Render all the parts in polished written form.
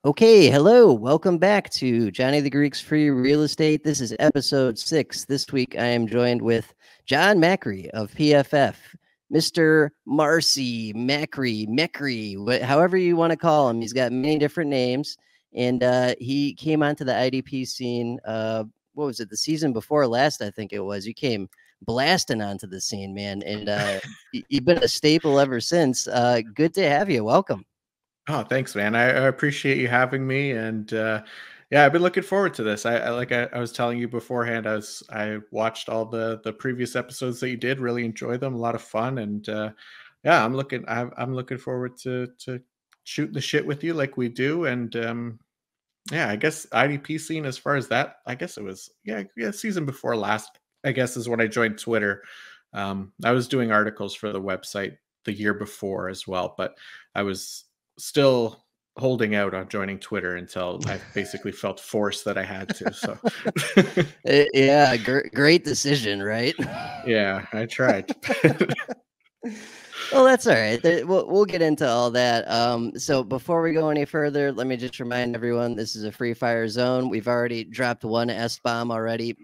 Okay, hello. Welcome back to Johnny the Greek's Free Real Estate. This is episode 6. This week I am joined with Jon Macri of PFF, Mr. Marcy Macri, however you want to call him. He's got many different names, and he came onto the IDP scene. What was it? The season before last, I think it was. You came blasting onto the scene, man, and you've been a staple ever since. Good to have you. Welcome. Oh, thanks, man. I appreciate you having me, and yeah, I've been looking forward to this. I was telling you beforehand. I watched all the previous episodes that you did. Really enjoyed them. A lot of fun, and yeah, I'm looking forward to shooting the shit with you like we do. And yeah, I guess IDP scene as far as that. I guess it was yeah season before last. I guess is when I joined Twitter. I was doing articles for the website the year before as well, but I was still holding out on joining Twitter until I basically felt forced that I had to. So Yeah, great decision, right? yeah, I tried. Well, that's all right. We'll get into all that. So before we go any further, let me just remind everyone this is a free fire zone. We've already dropped one S bomb already.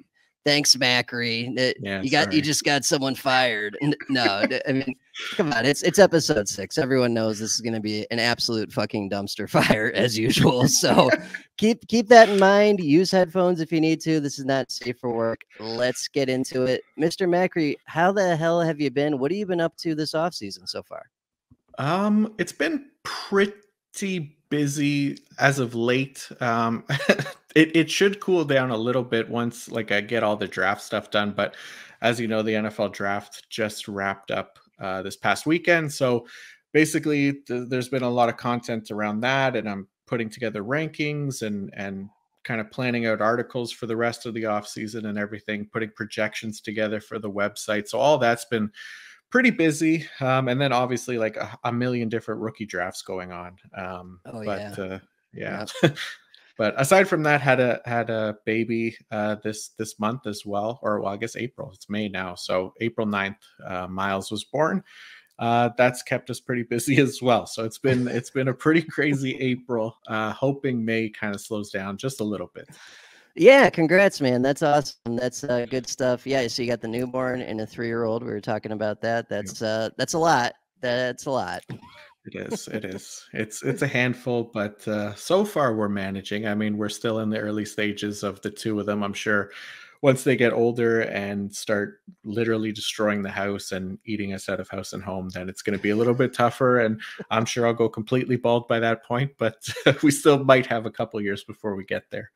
Thanks, Macri. Yeah, You sorry. just got someone fired. No, I mean, come on. It's episode 6. Everyone knows this is going to be an absolute fucking dumpster fire as usual. So keep that in mind. Use headphones if you need to. This is not safe for work. Let's get into it. Mr. Macri, how the hell have you been? What have you been up to this off season so far? It's been pretty busy as of late. It should cool down a little bit once like I get all the draft stuff done. But as you know, the NFL draft just wrapped up this past weekend. So basically, there's been a lot of content around that, and I'm putting together rankings and kind of planning out articles for the rest of the off season and everything, putting projections together for the website. So all that's been pretty busy. And then obviously like a million different rookie drafts going on. Oh But yeah. yeah. Yeah. But aside from that, had a baby this month as well, or well, I guess April. It's May now, so April 9th, Miles was born. That's kept us pretty busy as well. So it's been a pretty crazy April. Hoping May kind of slows down just a little bit. Yeah, congrats, man. That's awesome. That's good stuff. Yeah, so you got the newborn and a 3-year-old. We were talking about that. That's a lot. That's a lot. It is. It is. It's a handful, but so far we're managing. I mean, we're still in the early stages of the two of them. I'm sure once they get older and start literally destroying the house and eating us out of house and home, then it's going to be a little bit tougher. And I'm sure I'll go completely bald by that point. But we still might have a couple years before we get there.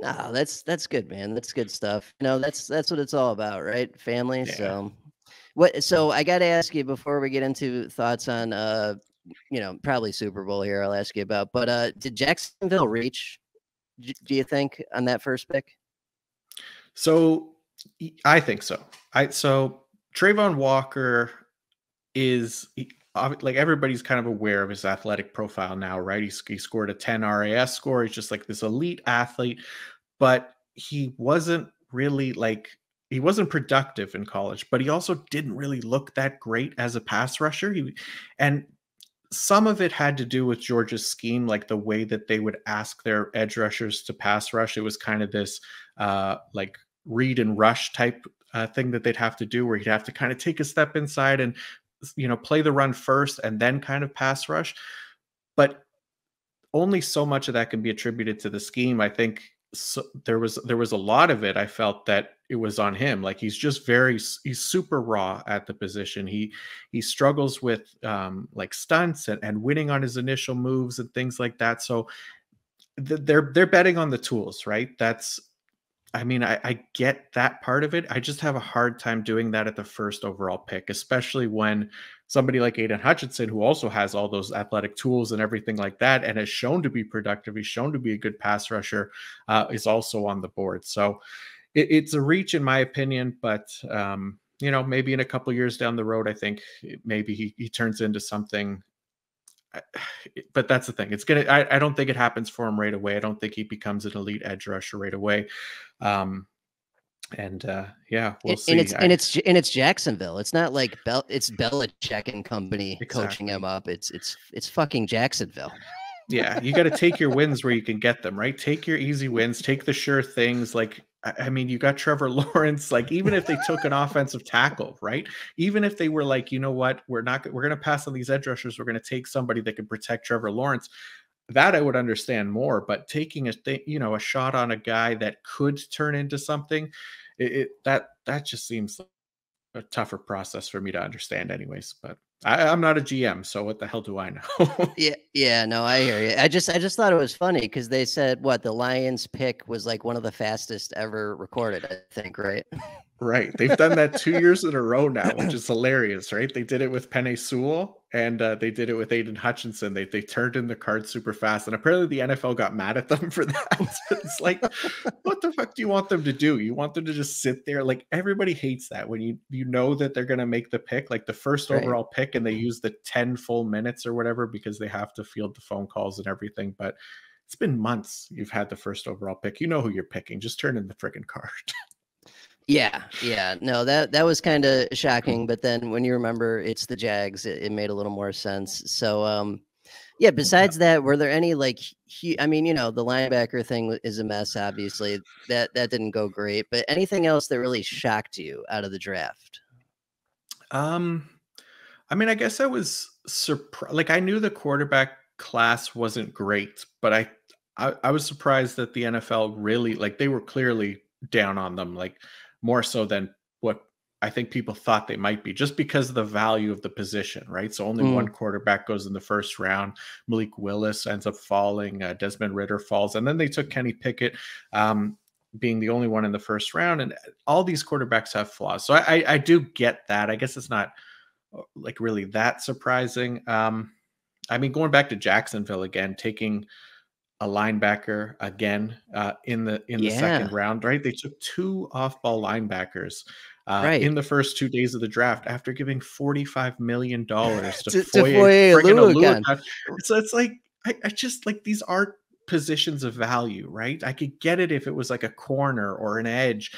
No, that's good, man. That's good stuff. That's what it's all about, right? Family. Yeah. So I got to ask you before we get into thoughts on probably Super Bowl here. I'll ask you about. But did Jacksonville reach? Do you think on that first pick? So I think so. So Trayvon Walker like everybody's kind of aware of his athletic profile now, right? He scored a 10 RAS score. He's just like this elite athlete, but he wasn't really like he wasn't productive in college, but he also didn't really look that great as a pass rusher. And some of it had to do with Georgia's scheme, like the way that they would ask their edge rushers to pass rush. It was kind of this like read and rush type thing that they'd have to do, where he'd have to kind of take a step inside and play the run first and then kind of pass rush. But only so much of that can be attributed to the scheme. I think there was a lot of it. I felt that it was on him. Like he's super raw at the position. He struggles with like stunts and winning on his initial moves and things like that. So they're betting on the tools, right? I mean, I get that part of it. I just have a hard time doing that at the first overall pick, especially when somebody like Aiden Hutchinson, who also has all those athletic tools and everything like that, and has shown to be productive, he's shown to be a good pass rusher, is also on the board. So it's a reach, in my opinion, but maybe in a couple years down the road, I think maybe he turns into something. But that's the thing. I don't think it happens for him right away. I don't think he becomes an elite edge rusher right away. And yeah, we'll see. It's Jacksonville. It's not like it's Belichick and company coaching Exactly. him up. It's fucking Jacksonville. Yeah, you got to take your wins where you can get them, right? Take your easy wins, take the sure things. Like, I mean, you got Trevor Lawrence. Like, even if they took an offensive tackle, right? Even if they were like, you know what, we're going to pass on these edge rushers. We're going to take somebody that can protect Trevor Lawrence. That I would understand more. But taking a shot on a guy that could turn into something, that just seems like a tougher process for me to understand, anyways. But I'm not a GM, so what the hell do I know? Yeah, no, I hear you. I just thought it was funny because they said what the Lions pick was like one of the fastest ever recorded, I think, right? Right. They've done that 2 years in a row now, which is hilarious, right? They did it with Penei Sewell and they did it with Aiden Hutchinson. They turned in the cards super fast, and apparently the NFL got mad at them for that. It's like, what the fuck do you want them to do? You want them to just sit there? Like, everybody hates that when you know that they're going to make the pick, like the first Right. overall pick, and they use the 10 full minutes or whatever because they have to field the phone calls and everything. But it's been months you've had the first overall pick. You know who you're picking. Just turn in the friggin' card. Yeah. No, that was kind of shocking. But then when you remember it's the Jags, it made a little more sense. So, yeah. Besides that, were there any like? I mean, the linebacker thing is a mess. Obviously, that didn't go great. But anything else that really shocked you out of the draft? Um, I mean, I guess I was surprised. Like, I knew the quarterback class wasn't great, but I was surprised that the NFL really, like, they were clearly down on them, like more so than what I think people thought they might be, just because of the value of the position, right? So only one Mm, quarterback goes in the first round. Malik Willis ends up falling. Desmond Ritter falls, and then they took Kenny Pickett. Being the only one in the first round, and all these quarterbacks have flaws. So I do get that. I guess it's not like really that surprising. I mean, going back to Jacksonville again, taking a linebacker again in the second yeah. round, right? They took two off-ball linebackers Right. in the first 2 days of the draft after giving $45 million to To Foye Foye friggin' Oluokun. Oluokun. So it's like I just like these aren't positions of value, right? I could get it if it was like a corner or an edge,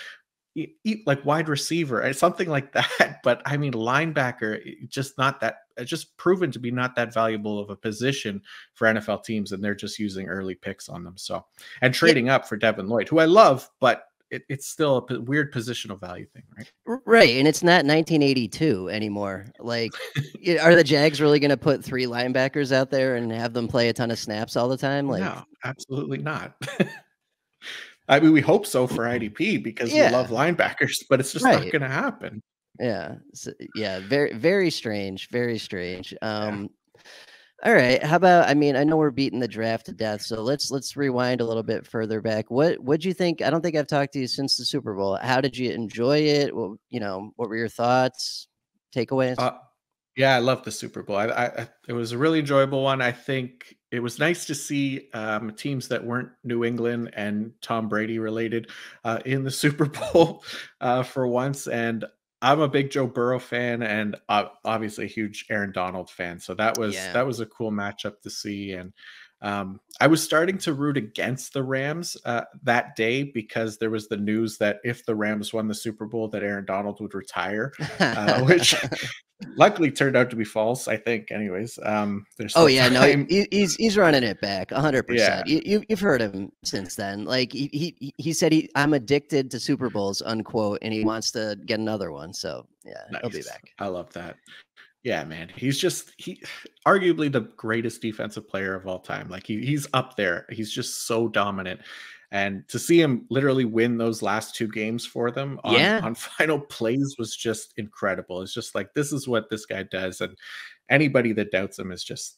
like wide receiver, something like that. But I mean, linebacker, just not that. It's just proven to be not that valuable of a position for NFL teams, and they're just using early picks on them. So, and Yeah. trading up for Devin Lloyd, who I love, but it's still a weird positional value thing, right? Right, and it's not 1982 anymore. Like, are the Jags really gonna put 3 linebackers out there and have them play a ton of snaps all the time? Like, No, absolutely not. I mean, we hope so for IDP because we love yeah, linebackers, but it's just not right. going to happen. Yeah. Yeah, very very strange, very strange. Yeah. All right, how about I mean, I know we're beating the draft to death, so let's rewind a little bit further back. What'd you think? I don't think I've talked to you since the Super Bowl. How did you enjoy it? What were your thoughts, takeaways? Uh, yeah, I love the Super Bowl. It was a really enjoyable one. I think it was nice to see teams that weren't New England and Tom Brady related in the Super Bowl for once. And I'm a big Joe Burrow fan, and obviously a huge Aaron Donald fan. So Yeah. that was a cool matchup to see. And I was starting to root against the Rams that day because there was the news that if the Rams won the Super Bowl, that Aaron Donald would retire, which luckily turned out to be false, I think. Anyways, there's Oh still yeah, no, time. he's running it back Yeah, 100%. You've heard him since then. Like he said I'm addicted to Super Bowls, unquote, and he wants to get another one. So yeah, he'll be nice. back. I love that. Yeah, man. He arguably the greatest defensive player of all time. Like he's up there. He's just so dominant. And to see him literally win those last two games for them on Yeah, on final plays was just incredible. It's just like this is what this guy does. And anybody that doubts him is just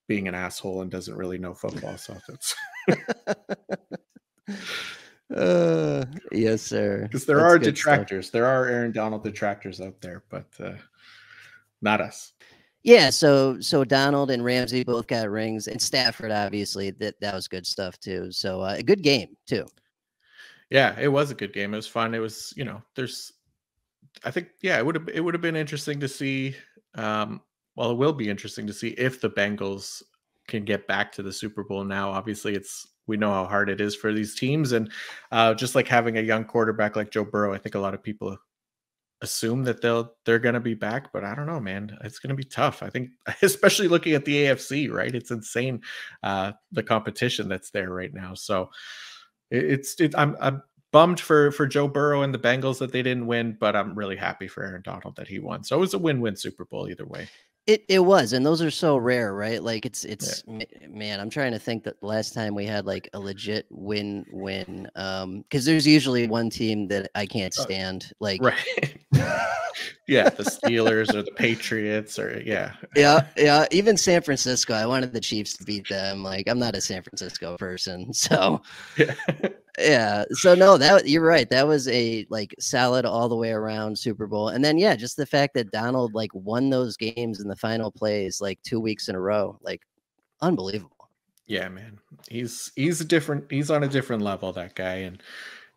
being an asshole and doesn't really know football. So that's yes, sir. because there That's are good stuff. detractors. There are Aaron Donald detractors out there, but not us. Yeah, so Donald and Ramsey both got rings, and Stafford obviously that was good stuff too. So a good game too. Yeah, it was a good game. It was fun. It was, there's I think, yeah, it would have been interesting to see. Well, it will be interesting to see if the Bengals can get back to the Super Bowl now. Obviously, we know how hard it is for these teams, and just like having a young quarterback like Joe Burrow, I think a lot of people assume that they're going to be back, but I don't know, man. It's going to be tough. I think, especially looking at the AFC, right? It's insane, the competition that's there right now. So I'm bummed for Joe Burrow and the Bengals that they didn't win, but I'm really happy for Aaron Donald that he won. So it was a win-win Super Bowl either way. It was, and those are so rare, right? Like Yeah. man, I'm trying to think that the last time we had like a legit win-win, because there's usually one team that I can't stand, like Right. Yeah, the Steelers or the Patriots or yeah. yeah, even San Francisco. I wanted the Chiefs to beat them. Like I'm not a San Francisco person, so Yeah. yeah. So no, that you're right. That was a like solid all the way around Super Bowl. And then yeah, just the fact that Donald like won those games in the final plays like 2 weeks in a row, like unbelievable. Yeah, man. He's on a different level, that guy. And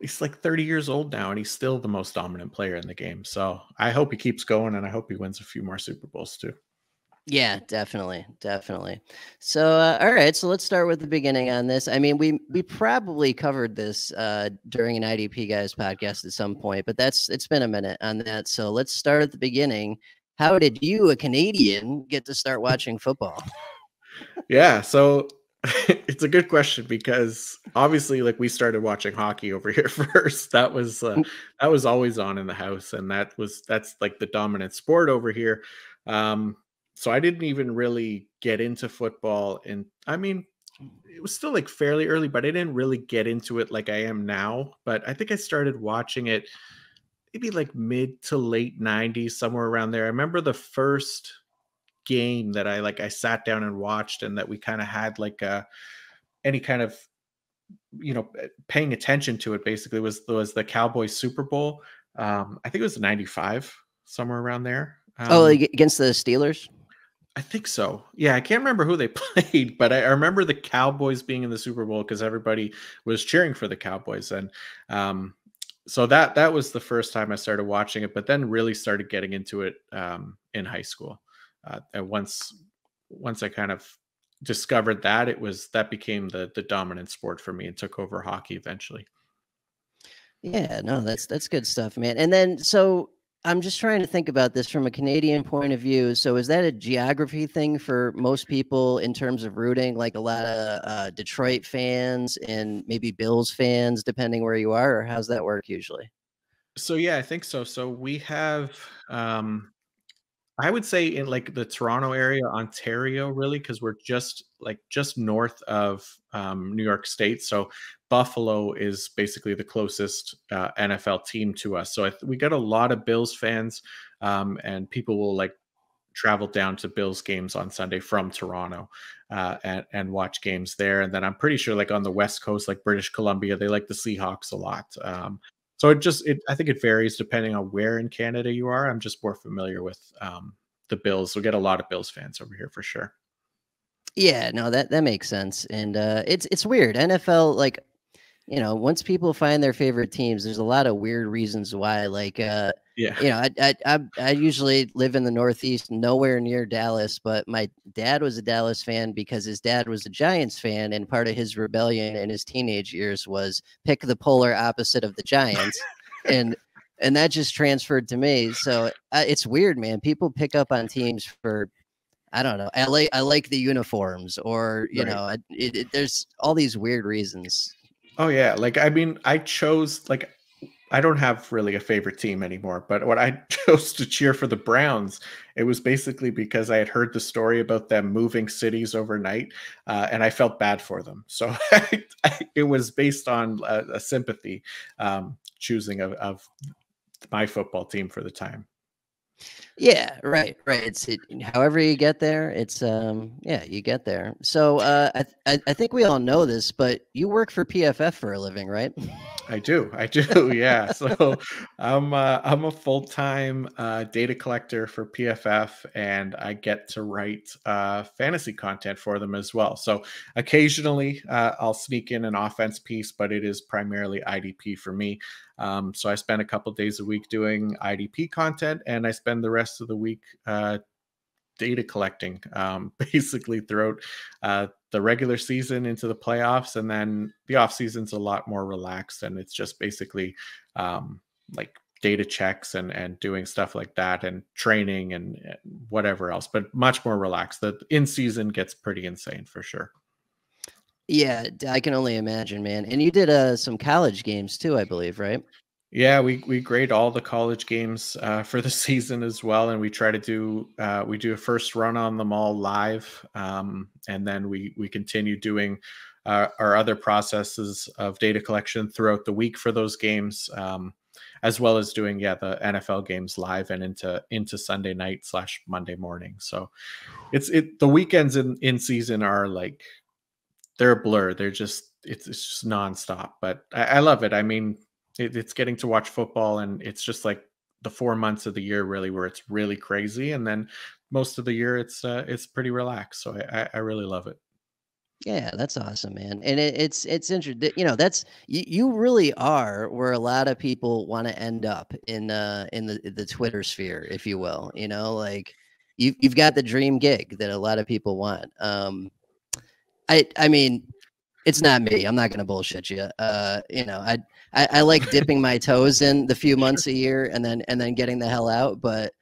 he's like 30 years old now, and he's still the most dominant player in the game. So I hope he keeps going, and I hope he wins a few more Super Bowls too. Yeah, definitely, definitely. So, all right, so let's start with the beginning on this. I mean, we probably covered this during an IDP guys podcast at some point, but it's been a minute on that. So let's start at the beginning. How did you, a Canadian, get to start watching football? Yeah, so it's a good question because obviously, like, we started watching hockey over here first. That was always on in the house, and that's like the dominant sport over here. So I didn't even really get into football, and I mean, it was still like fairly early, but I didn't really get into it like I am now. But I think I started watching it maybe like mid to late 90s, somewhere around there. I remember the first game that I sat down and watched, and that we kind of had like any kind of, paying attention to it, basically was the Cowboys Super Bowl. I think it was 95, somewhere around there. Oh, like against the Steelers? I think so. Yeah, I can't remember who they played, but I remember the Cowboys being in the Super Bowl because everybody was cheering for the Cowboys. And so that was the first time I started watching it, but then really started getting into it in high school. And once I kind of discovered that, that became the dominant sport for me and took over hockey eventually. Yeah, no, that's good stuff, man. And then so I'm just trying to think about this from a Canadian point of view. So is that a geography thing for most people in terms of rooting, like a lot of Detroit fans and maybe Bills fans, depending where you are, or how's that work usually? So yeah, I think so. So we have I would say in like the Toronto area, Ontario, really, because we're just north of New York State. So Buffalo is basically the closest NFL team to us. So we got a lot of Bills fans, and people will like travel down to Bills games on Sunday from Toronto, and watch games there. And then I'm pretty sure like on the West Coast, like British Columbia, they like the Seahawks a lot. So I think it varies depending on where in Canada you are. I'm just more familiar with the Bills. We get a lot of Bills fans over here for sure. Yeah, no, that makes sense. And it's weird. NFL, like, once people find their favorite teams, there's a lot of weird reasons why. Like, Yeah. I usually live in the Northeast, nowhere near Dallas, but my dad was a Dallas fan because his dad was a Giants fan, and part of his rebellion in his teenage years was pick the polar opposite of the Giants, and that just transferred to me. So it's weird, man. People pick up on teams for I don't know. I like the uniforms, or Right. there's all these weird reasons. Oh yeah. Like I mean, I don't have really a favorite team anymore, but when I chose to cheer for the Browns, it was basically because I had heard the story about them moving cities overnight, and I felt bad for them. So it was based on a sympathy, choosing of my football team for the time. Yeah, right, right. However you get there, it's yeah, you get there. So I think we all know this, but you work for PFF for a living, right? I do. I do. Yeah. So I'm a full-time data collector for PFF, and I get to write fantasy content for them as well. So occasionally I'll sneak in an offense piece, but it is primarily IDP for me. So I spend a couple days a week doing IDP content, and I spend the rest of the week data collecting, basically throughout the regular season into the playoffs. And then the off season's a lot more relaxed, and it's just basically like data checks and doing stuff like that and training and whatever else, but much more relaxed. The in season gets pretty insane for sure. Yeah, I can only imagine, man. And you did some college games too, I believe, right? Yeah, we grade all the college games for the season as well, and we try to do we do a first run on them all live, and then we continue doing our other processes of data collection throughout the week for those games, as well as doing the NFL games live and into Sunday night / Monday morning. So the weekends in season are like they're a blur. It's just nonstop. But I love it. I mean, it's getting to watch football, and it's just like the 4 months of the year really where it's really crazy, and then most of the year it's pretty relaxed. So I really love it. Yeah, that's awesome, man. And it's interesting. You know, that's you really are where a lot of people want to end up in the Twitter sphere, if you will. You know, like you've got the dream gig that a lot of people want. I mean, it's not me. I'm not gonna bullshit you. You know, I like dipping my toes in the few months a year and then getting the hell out. But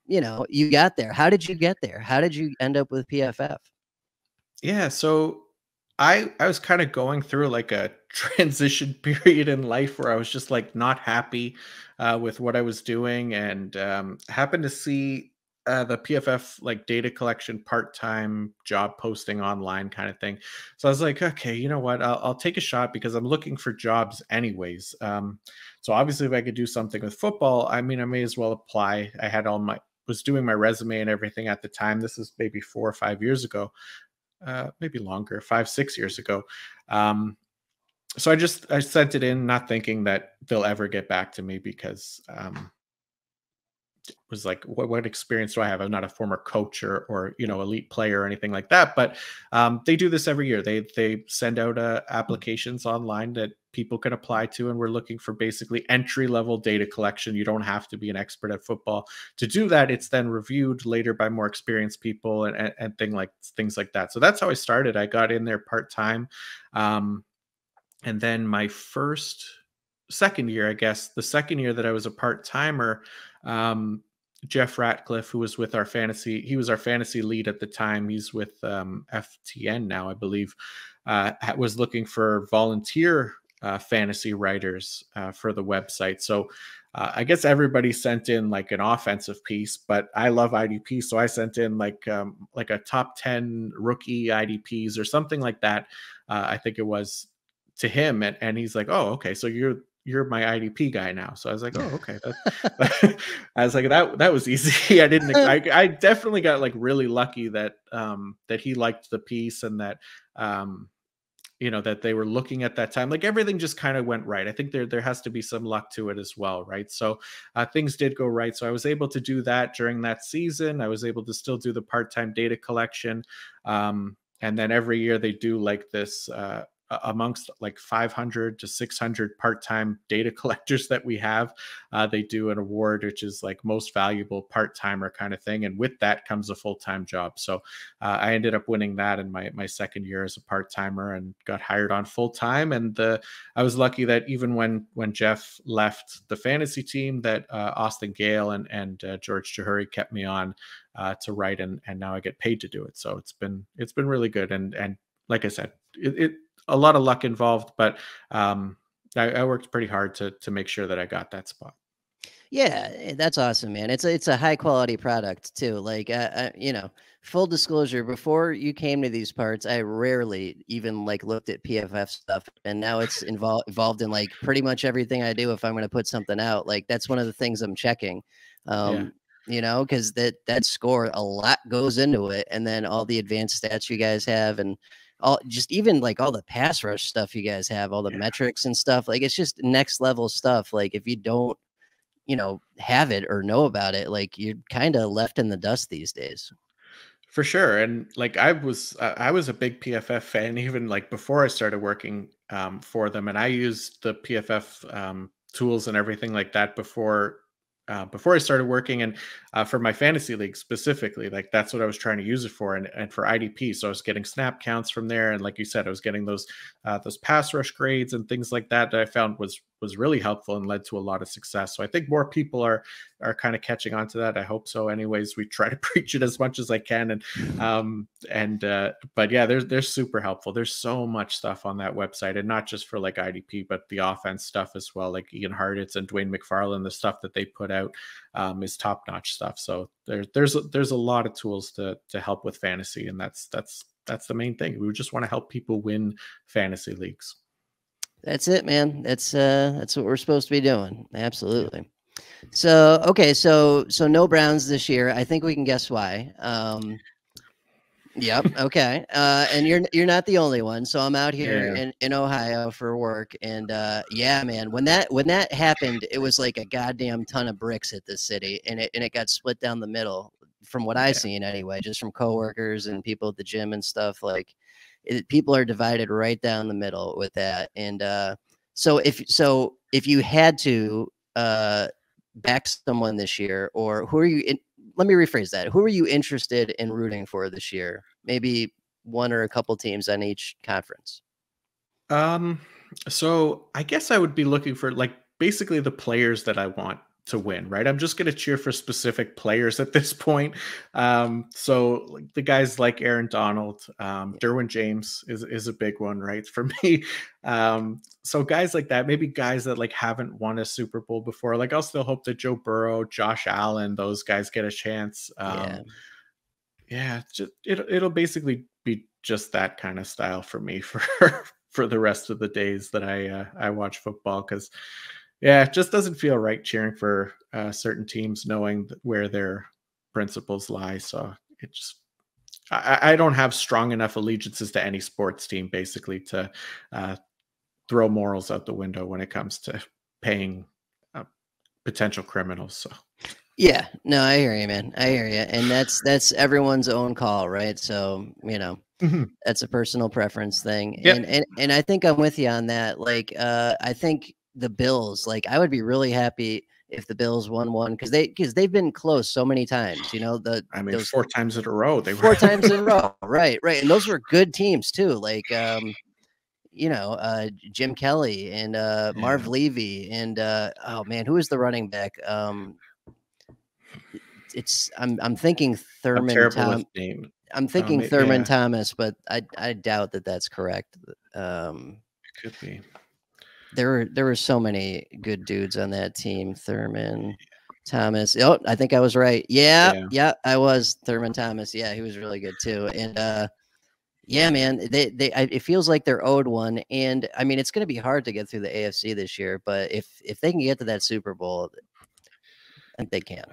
you know, you got there. How did you get there? How did you end up with PFF? Yeah, so I was kind of going through like a transition period in life where I was just like not happy with what I was doing, and happened to see the PFF like data collection part-time job posting online kind of thing. So I was like, okay, you know what? I'll take a shot because I'm looking for jobs anyways. So obviously, if I could do something with football, I mean, I may as well apply. I had all my was doing my resume and everything at the time. This is maybe 4 or 5 years ago, maybe longer, 5 6 years ago. Um, so I sent it in, not thinking that they'll ever get back to me because was like, what experience do I have? I'm not a former coach or elite player or anything like that. But they do this every year. They send out applications online that people can apply to, and we're looking for basically entry level data collection. You don't have to be an expert at football to do that. It's then reviewed later by more experienced people and things like that. So that's how I started. I got in there part time, and then my second year, I guess, the second year that I was a part timer. Jeff Ratcliffe, who was with he was our fantasy lead at the time. He's with FTN now, I believe, was looking for volunteer fantasy writers for the website. So I guess everybody sent in like an offensive piece, but I love IDP. So I sent in like a top 10 rookie IDPs or something like that. I think it was to him. And he's like, oh, okay. So you're my IDP guy now. So I was like, oh, okay. I was like, that was easy. I definitely got like really lucky that that he liked the piece and that that they were looking at that time. Like everything just kind of went right. I think there has to be some luck to it as well, right? So things did go right. So I was able to do that during that season. I was able to still do the part-time data collection. And then every year they do like this amongst like 500 to 600 part-time data collectors that we have. They do an award, which is like most valuable part-timer kind of thing. And with that comes a full-time job. So I ended up winning that in my second year as a part-timer and got hired on full-time. And I was lucky that even when Jeff left the fantasy team, that Austin Gale and George Chahuri kept me on to write, and now I get paid to do it. So it's been really good. And like I said, it a lot of luck involved, but I worked pretty hard to make sure that I got that spot. Yeah, that's awesome, man. It's a high quality product too. Like, you know, full disclosure, before you came to these parts, I rarely even like looked at PFF stuff, and now it's involved in like pretty much everything I do. If I'm going to put something out, like that's one of the things I'm checking. Yeah. You know, because that score, a lot goes into it, and then all the advanced stats you guys have, and all just even like all the pass rush stuff you guys have, all the metrics and stuff. Like it's just next level stuff. Like if you don't have it or know about it, like you're kind of left in the dust these days. For sure. And like I was a big PFF fan even like before I started working for them, and I used the PFF tools and everything like that before I started working, and for my fantasy league specifically, like that's what I was trying to use it for, and for IDP. So I was getting snap counts from there, and like you said, I was getting those pass rush grades and things like that I found was was really helpful and led to a lot of success. So I think more people are kind of catching on to that. I hope so. Anyways, we try to preach it as much as I can, but yeah, they're super helpful. There's so much stuff on that website, and not just for like IDP, but the offense stuff as well. Like Ian Hartitz and Dwayne McFarland, the stuff that they put out is top notch stuff. So there's a lot of tools to help with fantasy, and that's the main thing. We just want to help people win fantasy leagues. That's it, man. That's what we're supposed to be doing. Absolutely. Yeah. So, okay. So no Browns this year. I think we can guess why. Yep. Okay. And you're not the only one. So I'm out here in Ohio for work, and yeah, man, when that happened, it was like a goddamn ton of bricks at this city, and it got split down the middle, from what I seen anyway, just from coworkers and people at the gym and stuff. Like, people are divided right down the middle with that. And so if you had to back someone this year, or who are you let me rephrase that. Who are you interested in rooting for this year? Maybe one or a couple teams on each conference. So I guess I would be looking for like basically the players that I want to win, right? I'm just going to cheer for specific players at this point. So like the guys like Aaron Donald, Derwin James is a big one, right? For me. So guys like that, maybe guys that like haven't won a Super Bowl before. Like I'll still hope that Joe Burrow, Josh Allen, those guys get a chance. Yeah, it'll basically be just that kind of style for me for the rest of the days that I watch football, because yeah, it just doesn't feel right cheering for certain teams knowing where their principles lie. So it just I don't have strong enough allegiances to any sports team basically to throw morals out the window when it comes to paying potential criminals. So. Yeah, no, I hear you, man. I hear you. And that's everyone's own call, right? So, that's a personal preference thing. Yep. And I think I'm with you on that. Like, I think the Bills, like, I would be really happy if the Bills won one, because they've been close so many times, those 4 times in a row. They were 4 times in a row. Right. And those were good teams too. Like, Jim Kelly and Marv Levy and oh man, who is the running back? I'm thinking Thurman Thomas. I'm thinking Thurman Thomas, but I doubt that that's correct. Could be. There were so many good dudes on that team. Thurman Thomas. Oh, I think I was right. Yeah, I was. Thurman Thomas. Yeah, he was really good too. And yeah, man, it feels like they're owed one. And I mean, it's going to be hard to get through the AFC this year, but if they can get to that Super Bowl, I think they can.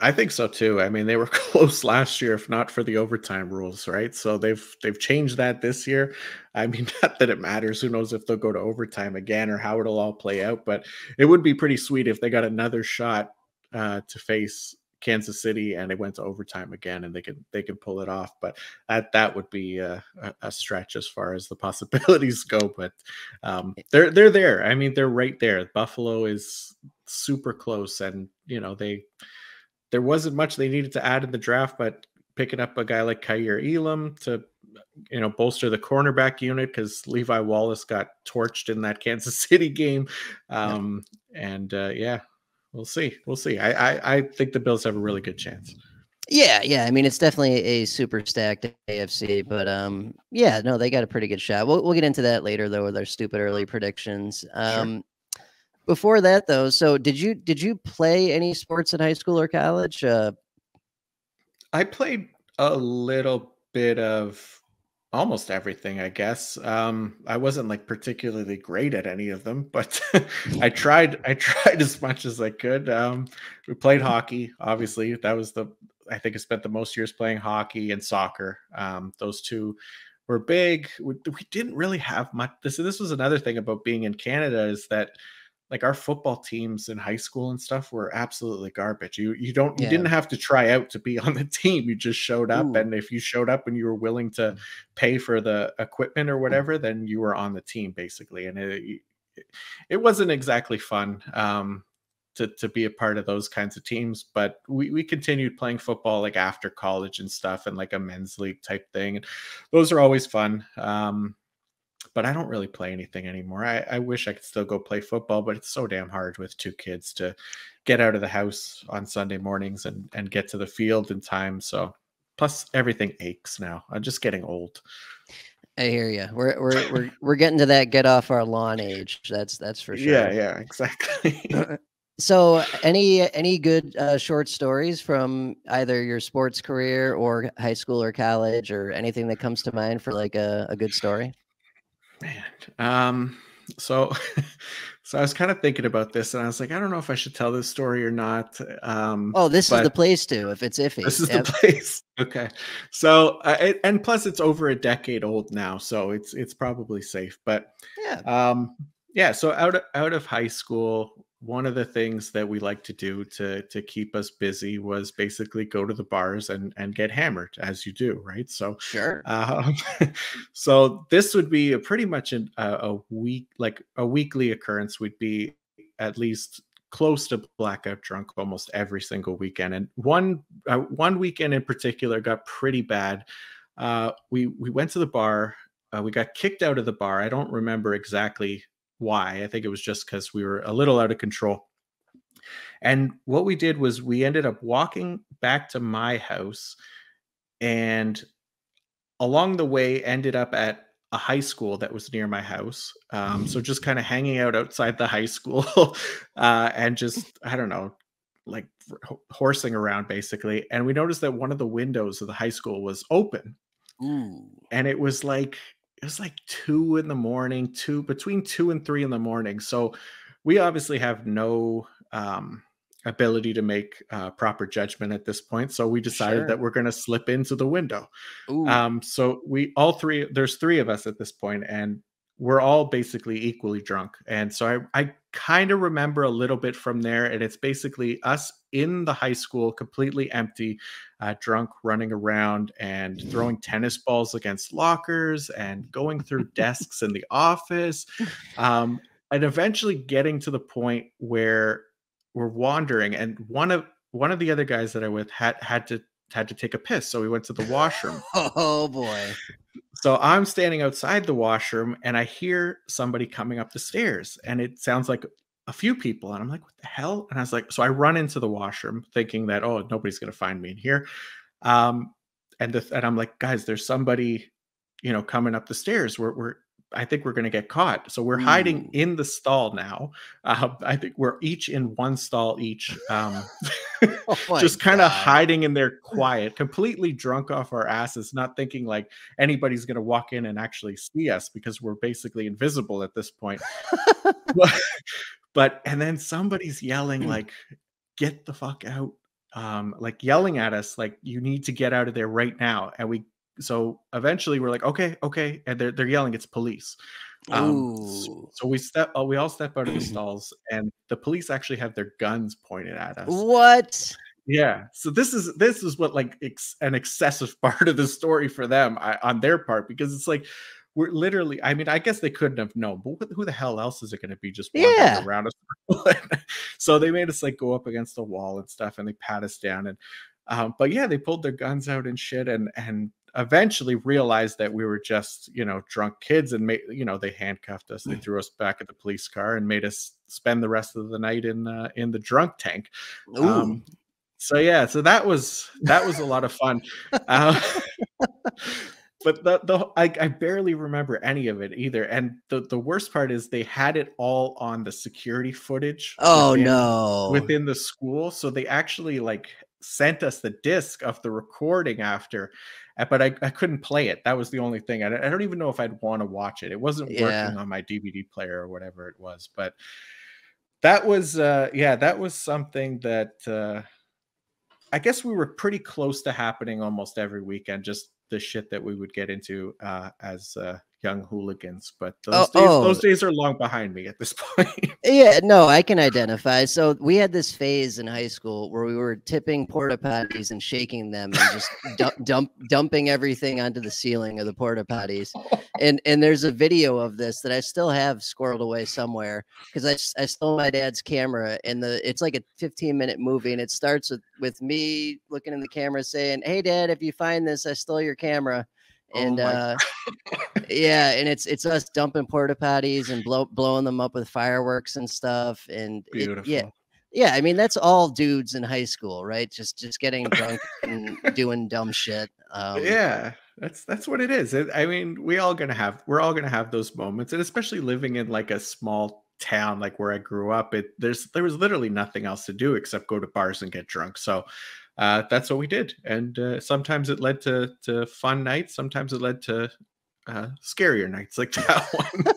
I think so too. I mean, they were close last year, if not for the overtime rules, right? So they've changed that this year. I mean, not that it matters. Who knows if they'll go to overtime again or how it'll all play out? But it would be pretty sweet if they got another shot to face Kansas City and they went to overtime again, and they can pull it off. But that would be a stretch as far as the possibilities go. But they're there. I mean, they're right there. Buffalo is super close, and there wasn't much they needed to add in the draft, but picking up a guy like Kaiir Elam to, bolster the cornerback unit, because Levi Wallace got torched in that Kansas City game. Yeah, we'll see. I think the Bills have a really good chance. Yeah. I mean, it's definitely a super stacked AFC, but yeah, no, they got a pretty good shot. We'll get into that later though with our stupid early predictions. Sure. Before that, though, so did you play any sports in high school or college? I played a little bit of almost everything, I guess. I wasn't like particularly great at any of them, but I tried as much as I could. We played hockey, obviously. I think I spent the most years playing hockey and soccer. Those two were big. We didn't really have much. This was another thing about being in Canada, is that like our football teams in high school and stuff were absolutely garbage. You didn't have to try out to be on the team. You just showed up. Ooh. And if you showed up and you were willing to pay for the equipment or whatever, then you were on the team basically. And it wasn't exactly fun to be a part of those kinds of teams, but we continued playing football like after college and stuff, and like a men's league type thing. And those are always fun. but I don't really play anything anymore. I wish I could still go play football, but it's so damn hard with 2 kids to get out of the house on Sunday mornings and get to the field in time. So plus everything aches now. I'm just getting old. I hear you. We're getting to that get off our lawn age. That's for sure. Yeah, exactly. So, any good short stories from either your sports career or high school or college, or anything that comes to mind for like a good story? Man, so so I was kind of thinking about this, and I was like, I don't know if I should tell this story or not. Oh, this is the But place to if it's iffy. this is the Yep. place. Okay. So, and plus it's over a decade old now, so it's probably safe. But Yeah. yeah, so out of high school, one of the things that we like to do to keep us busy was basically go to the bars and get hammered, as you do, right? So, Sure. um, so this would be a pretty much a week, like a weekly occurrence. Would be at least close to blackout drunk almost every single weekend. And one weekend in particular got pretty bad. We went to the bar. We got kicked out of the bar. I don't remember exactly why. I think it was just because we were a little out of control. And what we did was we ended up walking back to my house, and along the way ended up at a high school that was near my house. So just kind of hanging out outside the high school and just, I don't know, like horsing around basically. And we noticed that one of the windows of the high school was open. Ooh. And it was like 2 in the morning, between 2 and 3 in the morning. So we obviously have no ability to make proper judgment at this point. So we decided that Sure. we're going to slip into the window. Ooh. So we all three, there's 3 of us at this point, and we're all basically equally drunk. And so I kind of remember a little bit from there. And it's basically us in the high school, completely empty, drunk, running around and throwing tennis balls against lockers and going through desks in the office. And eventually getting to the point where we're wandering, and one of the other guys that I with had to take a piss, so we went to the washroom. Oh boy. So I'm standing outside the washroom and I hear somebody coming up the stairs, and it sounds like a few people, and I'm like, what the hell? And I was like, so I run into the washroom thinking that, oh, nobody's going to find me in here. Um, and I'm like, guys, there's somebody, coming up the stairs. We're I think we're going to get caught. So we're hiding Ooh. in the stall now. I think we're each in one stall each. Oh my Just kind of God. hiding in there quiet, completely drunk off our asses, not thinking like anybody's going to walk in and actually see us because we're basically invisible at this point. But, and then somebody's yelling like, get the fuck out. Like yelling at us, like you need to get out of there right now. And so eventually we're like, okay. And they're yelling, it's police. Ooh. So we all step out of the stalls, and the police actually have their guns pointed at us. What? Yeah. So this is what like an excessive part of the story for them on their part, because it's like we're literally. I mean, I guess they couldn't have known, but who the hell else is it going to be just wandering Yeah. around us? So they made us like go up against the wall and stuff, and they pat us down, and but yeah, they pulled their guns out and shit, and eventually realized that we were just drunk kids, and they handcuffed us, they threw us back at the police car and made us spend the rest of the night in the drunk tank. Ooh. So yeah, so that was a lot of fun. Uh, but I barely remember any of it either. And the worst part is they had it all on the security footage Oh no. within the school. So they actually like sent us the disc of the recording after, but I couldn't play it. That was the only thing. I don't even know if I'd want to watch it. It wasn't Yeah. working on my DVD player or whatever it was. But that was that was something that I guess we were pretty close to happening almost every weekend, just the shit that we would get into as young hooligans. But Oh, those oh. days are long behind me at this point. Yeah, no, I can identify. So we had this phase in high school where we were tipping porta potties and shaking them and just dumping everything onto the ceiling of the porta potties. And there's a video of this that I still have squirreled away somewhere because I stole my dad's camera, and it's like a 15-minute movie, and it starts with me looking in the camera saying, "Hey Dad, if you find this, I stole your camera." Oh And my Yeah, and it's us dumping porta potties and blowing them up with fireworks and stuff. And Beautiful. yeah. I mean, that's all dudes in high school, right? Just getting drunk and doing dumb shit. Yeah, that's what it is. I mean, we're all gonna have those moments, and especially living in like a small town like where I grew up, there was literally nothing else to do except go to bars and get drunk. So that's what we did, and sometimes it led to fun nights. Sometimes it led to scarier nights like that one.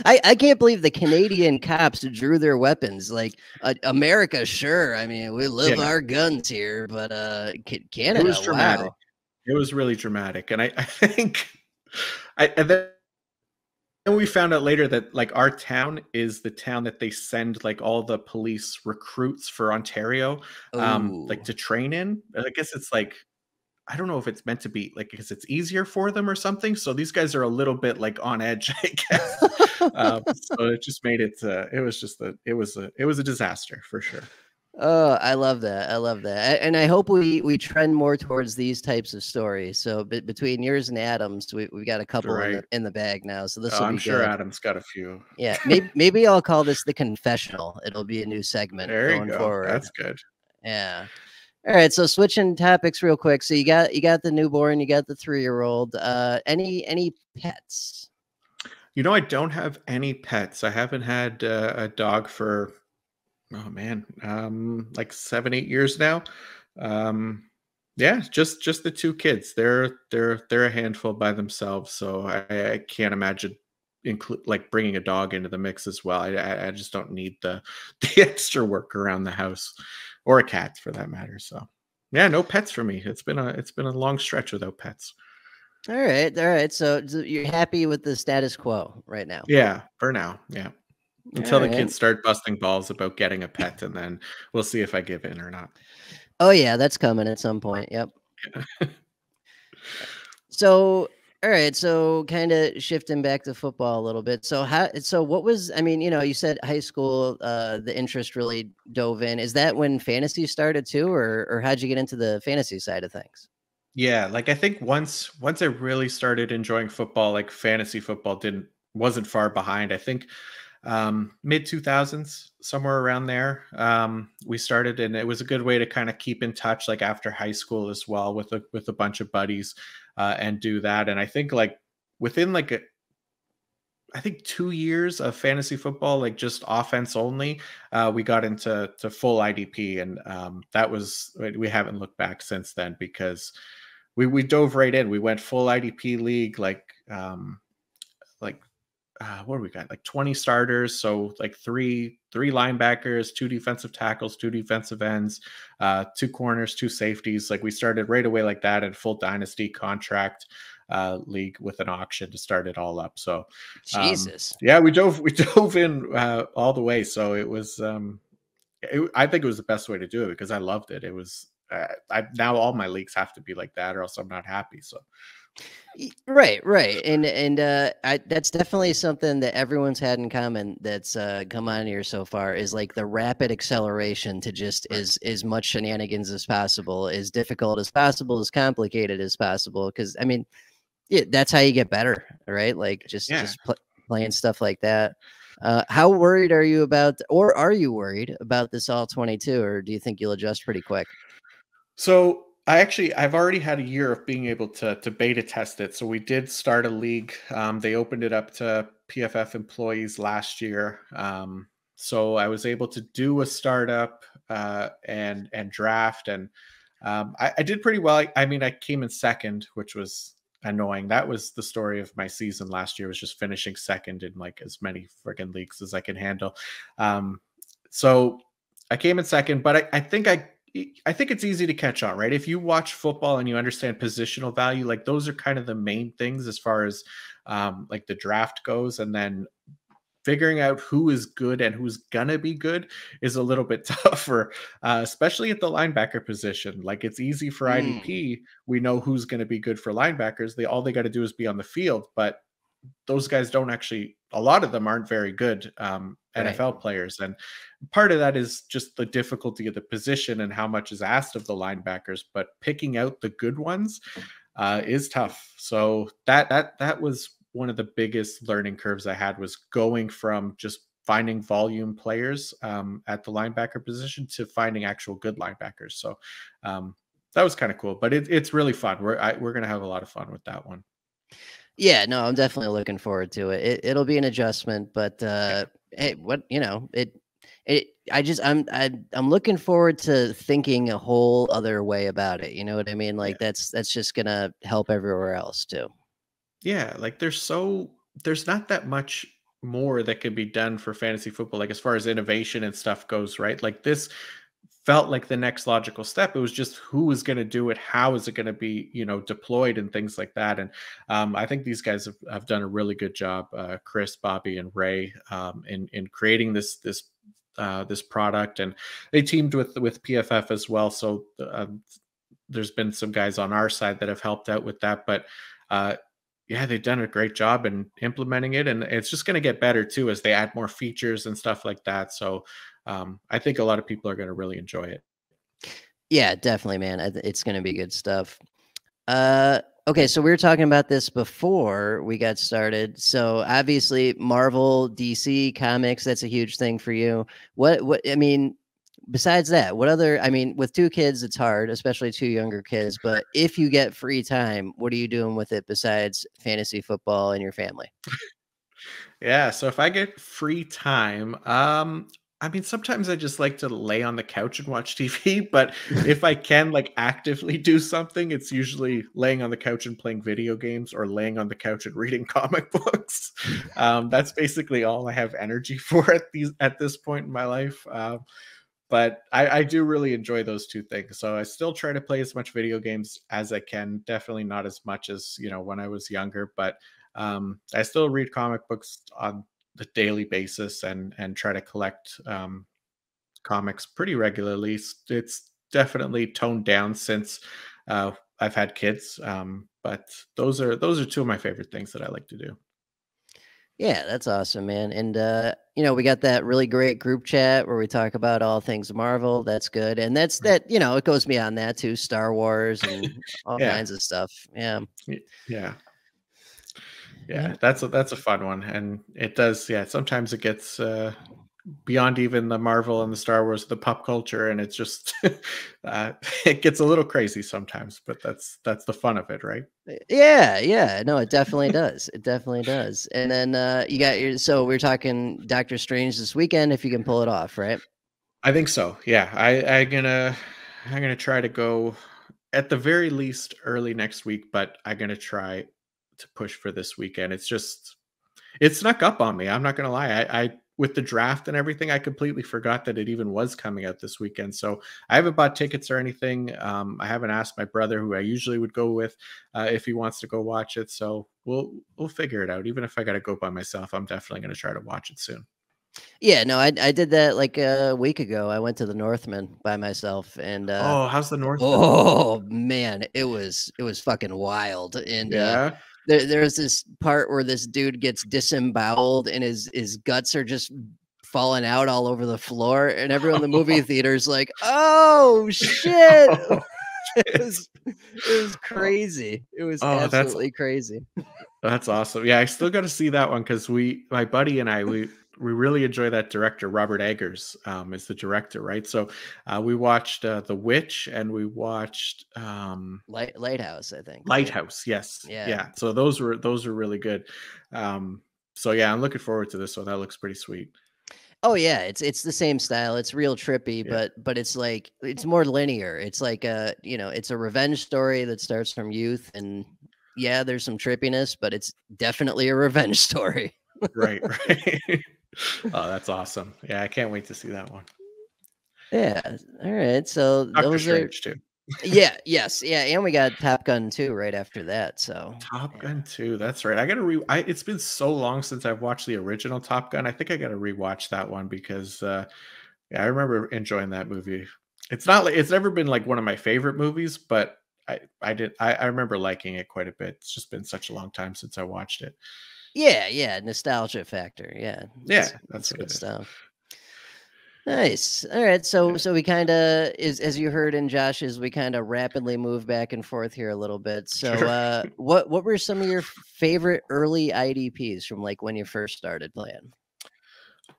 I can't believe the Canadian cops drew their weapons. Like America, sure. I mean, we live Yeah, our guns here, but it Canada, was dramatic. wow. It was really dramatic, and I think and then we found out later that like our town is the town that they send like all the police recruits for Ontario, like Oh. to train in. I guess it's like I don't know if it's meant to be like because it's easier for them or something. So these guys are a little bit like on edge, I guess. So it just made it. It was just it was a disaster for sure. Oh, I love that. I love that. And I hope we trend more towards these types of stories. So between yours and Adam's, we got a couple Right. in the bag now. So this Oh, will I'm be sure good. Adam's got a few. Yeah, maybe I'll call this the confessional. It'll be a new segment There you going go. forward. That's good. Yeah. All right, so switching topics real quick. So you got the newborn, you got the 3-year-old. Any pets? You know, I don't have any pets. I haven't had a dog for oh man, like 7, 8 years now. Um, yeah, just the two kids. They're a handful by themselves. So I can't imagine include like bringing a dog into the mix as well. I just don't need the the extra work around the house, or a cat for that matter. So yeah, no pets for me. It's been a long stretch without pets. All right, all right. So you're happy with the status quo right now. Yeah, for now. Yeah. All Until the right. kids start busting balls about getting a pet, and then we'll see if I give in or not. Oh yeah, that's coming at some point. Yep. So, all right, so kind of shifting back to football a little bit. So what was I mean, you said high school the interest really dove in. Is that when fantasy started too or how'd you get into the fantasy side of things? Yeah, like I think once I really started enjoying football, like fantasy football wasn't far behind. I think mid 2000s, somewhere around there. We started, and it was a good way to kind of keep in touch like after high school as well with a bunch of buddies and do that. And I think like within like I think 2 years of fantasy football, like just offense only, we got into full IDP, and that was we haven't looked back since then because we dove right in. We went full IDP league, like what do we got? Like 20 starters, so like three linebackers, two defensive tackles, two defensive ends, two corners, two safeties. Like we started right away like that in full dynasty contract league with an auction to start it all up. So Jesus. yeah, we dove in all the way. So it was I think it was the best way to do it because I loved it. It was I now all my leagues have to be like that or else I'm not happy. So Right, right. And that's definitely something that everyone's had in common that's come on here so far is like the rapid acceleration to just right. as much shenanigans as possible, as difficult as possible, as complicated as possible. Because I mean, yeah, that's how you get better, right? Like Yeah. playing stuff like that. How worried are you about, or are you worried about this all 22, or do you think you'll adjust pretty quick? So I've already had a year of being able to beta test it. So we did start a league. They opened it up to PFF employees last year. So I was able to do a startup and draft, and I did pretty well. I mean, I came in second, which was annoying. That was the story of my season last year, was just finishing second in like as many freaking leagues as I can handle. So I came in second, but I think it's easy to catch on, right? If you watch football and you understand positional value, like those are kind of the main things as far as like the draft goes, and then figuring out who is good and who's gonna be good is a little bit tougher, especially at the linebacker position. Like it's easy for Mm, IDP. We know who's going to be good for linebackers. They got to do is be on the field, but those guys don't actually. A lot of them aren't very good right. NFL players, and part of that is just the difficulty of the position and how much is asked of the linebackers. But picking out the good ones is tough. So that was one of the biggest learning curves I had was going from just finding volume players at the linebacker position to finding actual good linebackers. So that was kind of cool, but it's really fun. We're gonna have a lot of fun with that one. Yeah, no, I'm definitely looking forward to it. It'll be an adjustment, but Yeah, hey, what you know, it I'm looking forward to thinking a whole other way about it. You know what I mean? yeah, Like that's just gonna help everywhere else too. yeah. Like there's not that much more that can be done for fantasy football, like as far as innovation and stuff goes, right? Like this felt like the next logical step. It was just who is going to do it, how is it going to be, deployed and things like that. And I think these guys have done a really good job, Chris, Bobby, and Ray, in creating this product, and they teamed with PFF as well. So there's been some guys on our side that have helped out with that, but yeah, they've done a great job in implementing it, and it's just going to get better too as they add more features and stuff like that. So I think a lot of people are going to really enjoy it. Yeah, definitely, man. It's gonna be good stuff. Okay, so we were talking about this before we got started. So obviously, Marvel, DC comics, that's a huge thing for you. What I mean, besides that, what other? I mean, with two kids, it's hard, especially two younger kids. But if you get free time, what are you doing with it besides fantasy football and your family? Yeah, so if I get free time, I mean, sometimes I just like to lay on the couch and watch TV, but if I can like actively do something, it's usually laying on the couch and playing video games or laying on the couch and reading comic books. That's basically all I have energy for at this point in my life. But I do really enjoy those two things. So I still try to play as much video games as I can. Definitely not as much as when I was younger, but I still read comic books on the daily basis and try to collect comics pretty regularly. It's definitely toned down since I've had kids, but those are two of my favorite things that I like to do. Yeah, that's awesome, man. And we got that really great group chat where we talk about all things Marvel. That's good. And that's Right. that, it goes beyond that too, Star Wars and all Yeah, kinds of stuff. Yeah. yeah. Yeah, Yeah. that's a fun one, and it does. Yeah, sometimes it gets beyond even the Marvel and the Star Wars, the pop culture, and it's just it gets a little crazy sometimes. But that's the fun of it, right? Yeah, yeah. No, it definitely does. It definitely does. And then you got your so we're talking Doctor Strange this weekend if you can pull it off, right? I think so. Yeah, I'm gonna try to go at the very least early next week, but I'm gonna try to push for this weekend. It snuck up on me. I'm not gonna lie. I with the draft and everything, I completely forgot that it even was coming out this weekend. So I haven't bought tickets or anything. I haven't asked my brother, who I usually would go with, if he wants to go watch it. So we'll figure it out. Even if I got to go by myself, I'm definitely going to try to watch it soon. Yeah, no, I did that like a week ago. I went to the Northman by myself and Oh, how's the Northman? oh man, it was fucking wild. And Yeah. there's this part where this dude gets disemboweled and his guts are just falling out all over the floor, and everyone in the movie theater is like, "Oh shit!" Oh, It was oh, crazy. It was oh, absolutely crazy. that's awesome. Yeah, I still got to see that one because my buddy and I, we really enjoy that director. Robert Eggers is the director, right? So we watched The Witch and we watched Lighthouse, I think, right? Lighthouse. Yes, Yeah. yeah. So those were really good. So yeah, I'm looking forward to this one. That looks pretty sweet. Oh yeah, it's the same style. It's real trippy, Yeah, but it's like it's more linear. It's like it's a revenge story that starts from youth, and yeah, there's some trippiness, but it's definitely a revenge story. right, right. Oh, that's awesome. Yeah, I can't wait to see that one. Yeah. All right. So Doctor those are Strange too. yeah, yes, yeah, and we got Top Gun 2 right after that. So Top yeah. Gun 2, that's right. I gotta it's been so long since I've watched the original Top Gun. I think I gotta rewatch that one because yeah, I remember enjoying that movie. It's not like it's never been like one of my favorite movies, but I remember liking it quite a bit. It's just been such a long time since I watched it. Yeah, yeah, nostalgia factor. Yeah, Yeah, that's that's what good it is. stuff. Nice. All right. So we kind of is, as you heard in Josh's, we kind of rapidly move back and forth here a little bit. So Sure. what were some of your favorite early IDPs from like when you first started playing?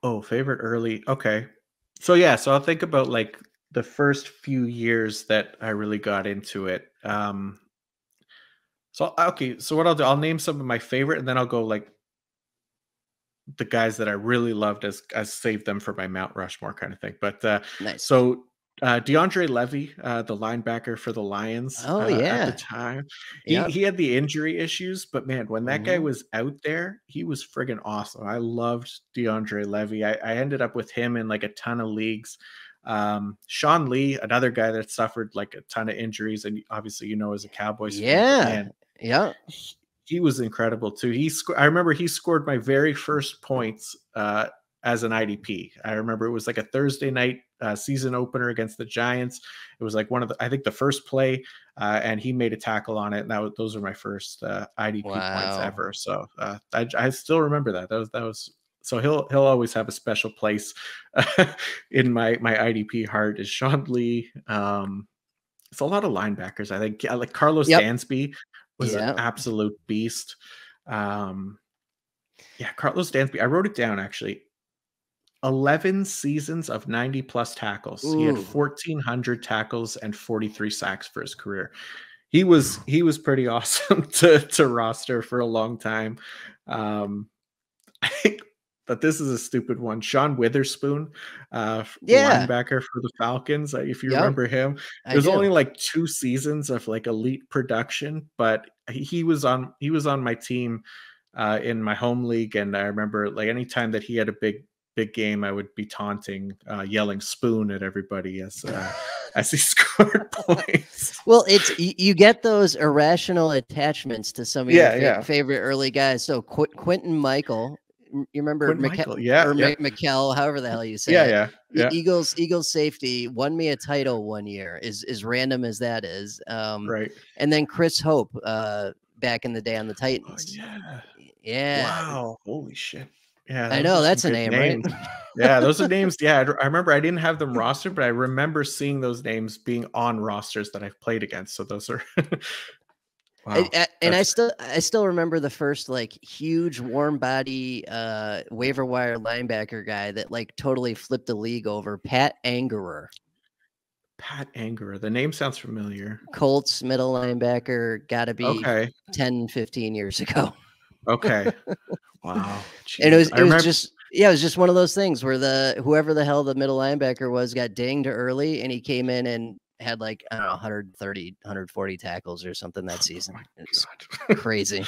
Oh, favorite early. Okay. So I'll think about like the first few years that I really got into it. So what I'll do, I'll name some of my favorite, and then I'll go like the guys that I really loved as save them for my Mount Rushmore kind of thing. But Nice. so DeAndre Levy, the linebacker for the Lions Oh at the yeah. time, Yep. he had the injury issues, but man, when that guy Hmm. was out there, he was friggin' awesome. I loved DeAndre Levy. I ended up with him in like a ton of leagues. Sean Lee, another guy that suffered like a ton of injuries, and obviously as a Cowboys fan, but Yeah. man, Yeah. he was incredible too. I remember he scored my very first points as an IDP. I remember it was like a Thursday night season opener against the Giants. It was like I think the first play, and he made a tackle on it. And those were my first IDP points Wow. ever. So I still remember that. That was so he'll always have a special place in my IDP heart. Is Sean Lee. It's a lot of linebackers. I think like Carlos Yep. Dansby was an Yeah. absolute beast. Um, yeah, Carlos Dansby. I wrote it down actually. 11 seasons of 90 plus tackles. He had Ooh. 1,400 tackles and 43 sacks for his career. He was pretty awesome to roster for a long time. I think, but this is a stupid one. Sean Witherspoon, the Yeah. linebacker for the Falcons. If you Yep. remember him, I there's only do. like 2 seasons of like elite production, but he was on my team in my home league, and I remember like anytime that he had a big game, I would be taunting, yelling "spoon" at everybody as he scored points. Well, it's you get those irrational attachments to some of your Yeah, yeah. favorite early guys. So Quentin Michael, you remember Quinn Michael. Yeah, yeah, McKell, however the hell you yeah, say it. yeah, yeah. Eagles safety won me a title one year. Is as random as that is. Right. And then Chris Hope, back in the day on the Oh Titans. yeah. Yeah, Wow, holy shit. Yeah, I those know are some that's a good name, right? names. Yeah, those are names. Yeah, I remember I didn't have them rostered, but I remember seeing those names being on rosters that I've played against. So those are wow. And I That's still remember the first like huge warm body waiver wire linebacker guy that like totally flipped the league over. Pat Angerer, Pat Angerer. The name sounds familiar. Colts middle linebacker, gotta be Okay. 10, 15 years ago. Okay. Wow. And Jeez. I it was remember just it was just one of those things where the whoever the hell the middle linebacker was got dinged early and he came in and had like I don't know 130 140 tackles or something that oh season. my It's god. crazy.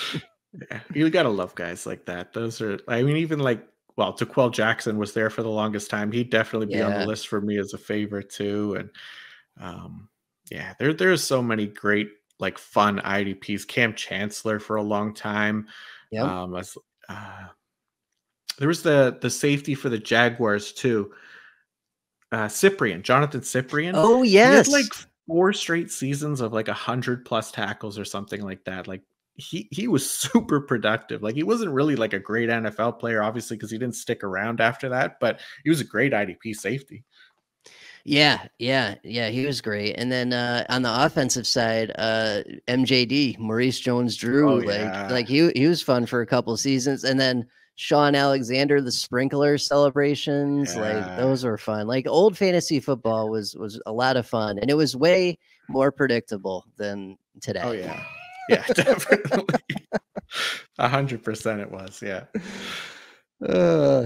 Yeah. You gotta love guys like that. Those are I mean, even like Jaquel Jackson was there for the longest time. He'd definitely be on the Yeah. list for me as a favorite too. And Um, yeah, there's so many great like fun IDPs. Cam Chancellor for a long time. Yep. As there was the safety for the Jaguars too. Jonathan Cyprian. Oh He had like yes. 4 straight seasons of like 100 plus tackles or something like that. Like he was super productive. Like he wasn't really like a great NFL player, obviously, because he didn't stick around after that, but he was a great IDP safety. Yeah, he was great. And then on the offensive side, MJD, Maurice Oh Jones-Drew, yeah. he was fun for a couple of seasons. And then Sean Alexander, the sprinkler celebrations, like Yeah. those were fun. Like old fantasy football was a lot of fun, and it was way more predictable than Oh today. yeah. Yeah, definitely. 100% it was, yeah.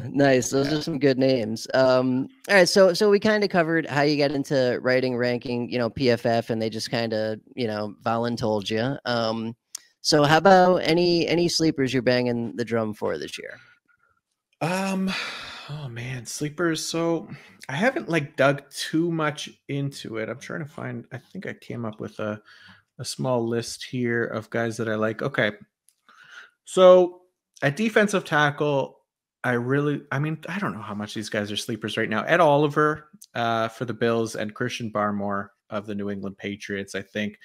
Nice. Those Yeah. are some good names. All right. So we kind of covered how you got into writing, ranking, PFF, and they just kind of, voluntold you. So how about any sleepers you're banging the drum for this year? Um, oh man, sleepers. So I haven't like dug too much into it. I'm trying to find, I think I came up with a small list here of guys that I like. Okay. So at defensive tackle, I mean, I don't know how much these guys are sleepers right now. Ed Oliver for the Bills and Christian Barmore of the New England Patriots, I think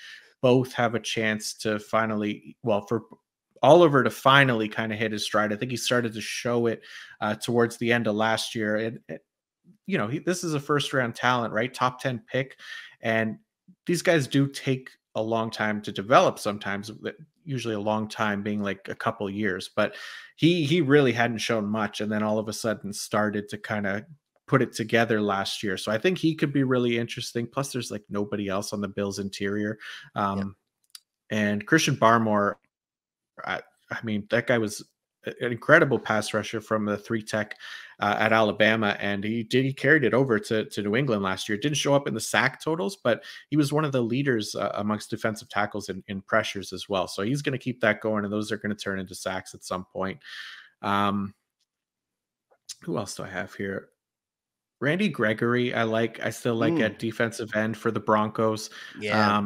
both have a chance to finally, well, for Oliver to finally kind of hit his stride. I think he started to show it towards the end of last year. this is a first round talent, right? Top 10 pick. And these guys do take a long time to develop sometimes, usually a long time being like a couple years, but he really hadn't shown much. And then all of a sudden started to kind of put it together last year. So I think he could be really interesting. Plus there's like nobody else on the Bills interior. Yep. And Christian Barmore, I, I mean, that guy was an incredible pass rusher from the three tech at Alabama, and he carried it over to New England last year. Didn't show up in the sack totals, but he was one of the leaders amongst defensive tackles in pressures as well. So he's going to keep that going, and those are going to turn into sacks at some point. Who else do I have here? Randy Gregory, I still like at defensive end for the Broncos. Yeah.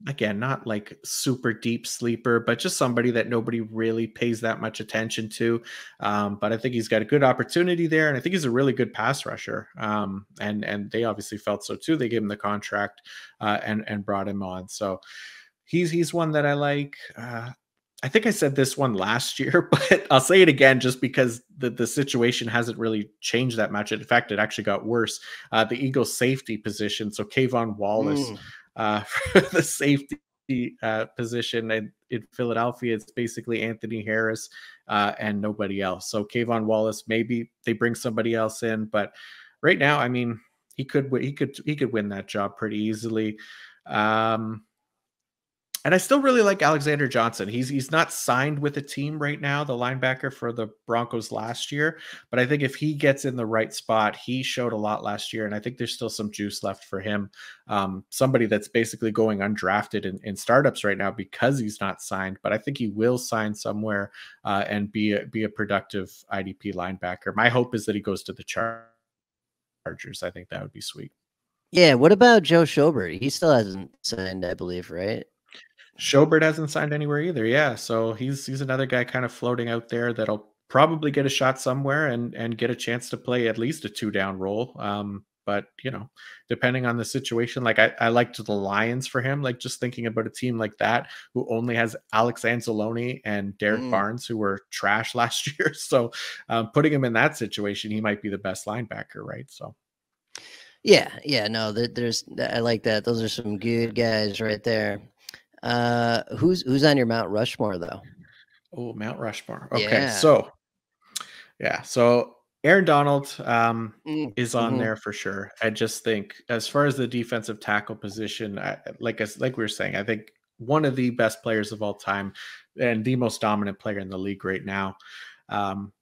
Again, not like super deep sleeper, but just somebody that nobody really pays that much attention to. But I think he's got a good opportunity there, and I think he's a really good pass rusher. And they obviously felt so too. They gave him the contract and brought him on. So he's one that I like. I think I said this one last year, but I'll say it again just because the situation hasn't really changed that much. In fact, it actually got worse. The Eagles safety position. So Kayvon Wallace for the safety position in Philadelphia, it's basically Anthony Harris and nobody else. So Kayvon Wallace, maybe they bring somebody else in, but right now, I mean, he could win that job pretty easily. And I still really like Alexander Johnson. He's not signed with a team right now, the linebacker for the Broncos last year. But I think if he gets in the right spot, he showed a lot last year. And I think there's still some juice left for him. Somebody that's basically going undrafted in startups right now because he's not signed. But I think he will sign somewhere and be a productive IDP linebacker. My hope is that he goes to the Chargers. I think that would be sweet. Yeah. What about Joe Schobert? He still hasn't signed, I believe, right? Schobert hasn't signed anywhere either. Yeah. So he's another guy kind of floating out there that'll probably get a shot somewhere and get a chance to play at least a 2-down role. But depending on the situation, like I liked the Lions for him, like just thinking about a team like that who only has Alex Anzalone and Derek Barnes, who were trash last year. So putting him in that situation, he might be the best linebacker, right? So yeah, no, I like that. Those are some good guys right there. Who's on your Mount Rushmore though? Oh, Mount Rushmore. Okay, so Aaron Donald is on there for sure. I just think as far as the defensive tackle position, like we were saying, I think one of the best players of all time and the most dominant player in the league right now.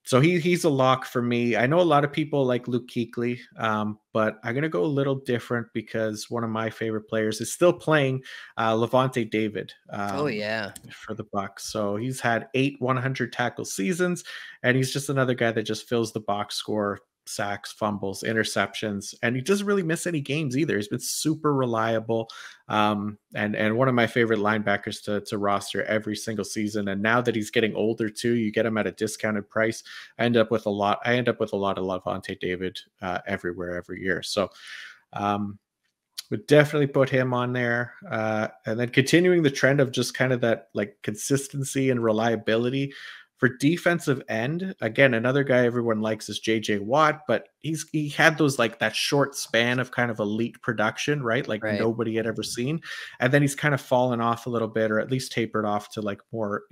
So he's a lock for me. I know a lot of people like Luke Kuechly, but I'm going to go a little different because one of my favorite players is still playing, Levante David. For the Bucks. So he's had 8 100 tackle seasons, and he's just another guy that just fills the box score. Sacks, fumbles, interceptions, and he doesn't really miss any games either. He's been super reliable, and one of my favorite linebackers to roster every single season. And now that he's getting older too, you get him at a discounted price. I end up with a lot of Levante David everywhere every year. So would definitely put him on there, and then continuing the trend of just kind of that like consistency and reliability. For defensive end, again, another guy everyone likes is JJ Watt, but he had those like that short span of kind of elite production, right? Like nobody had ever seen. And then he's kind of fallen off a little bit, or at least tapered off to like more,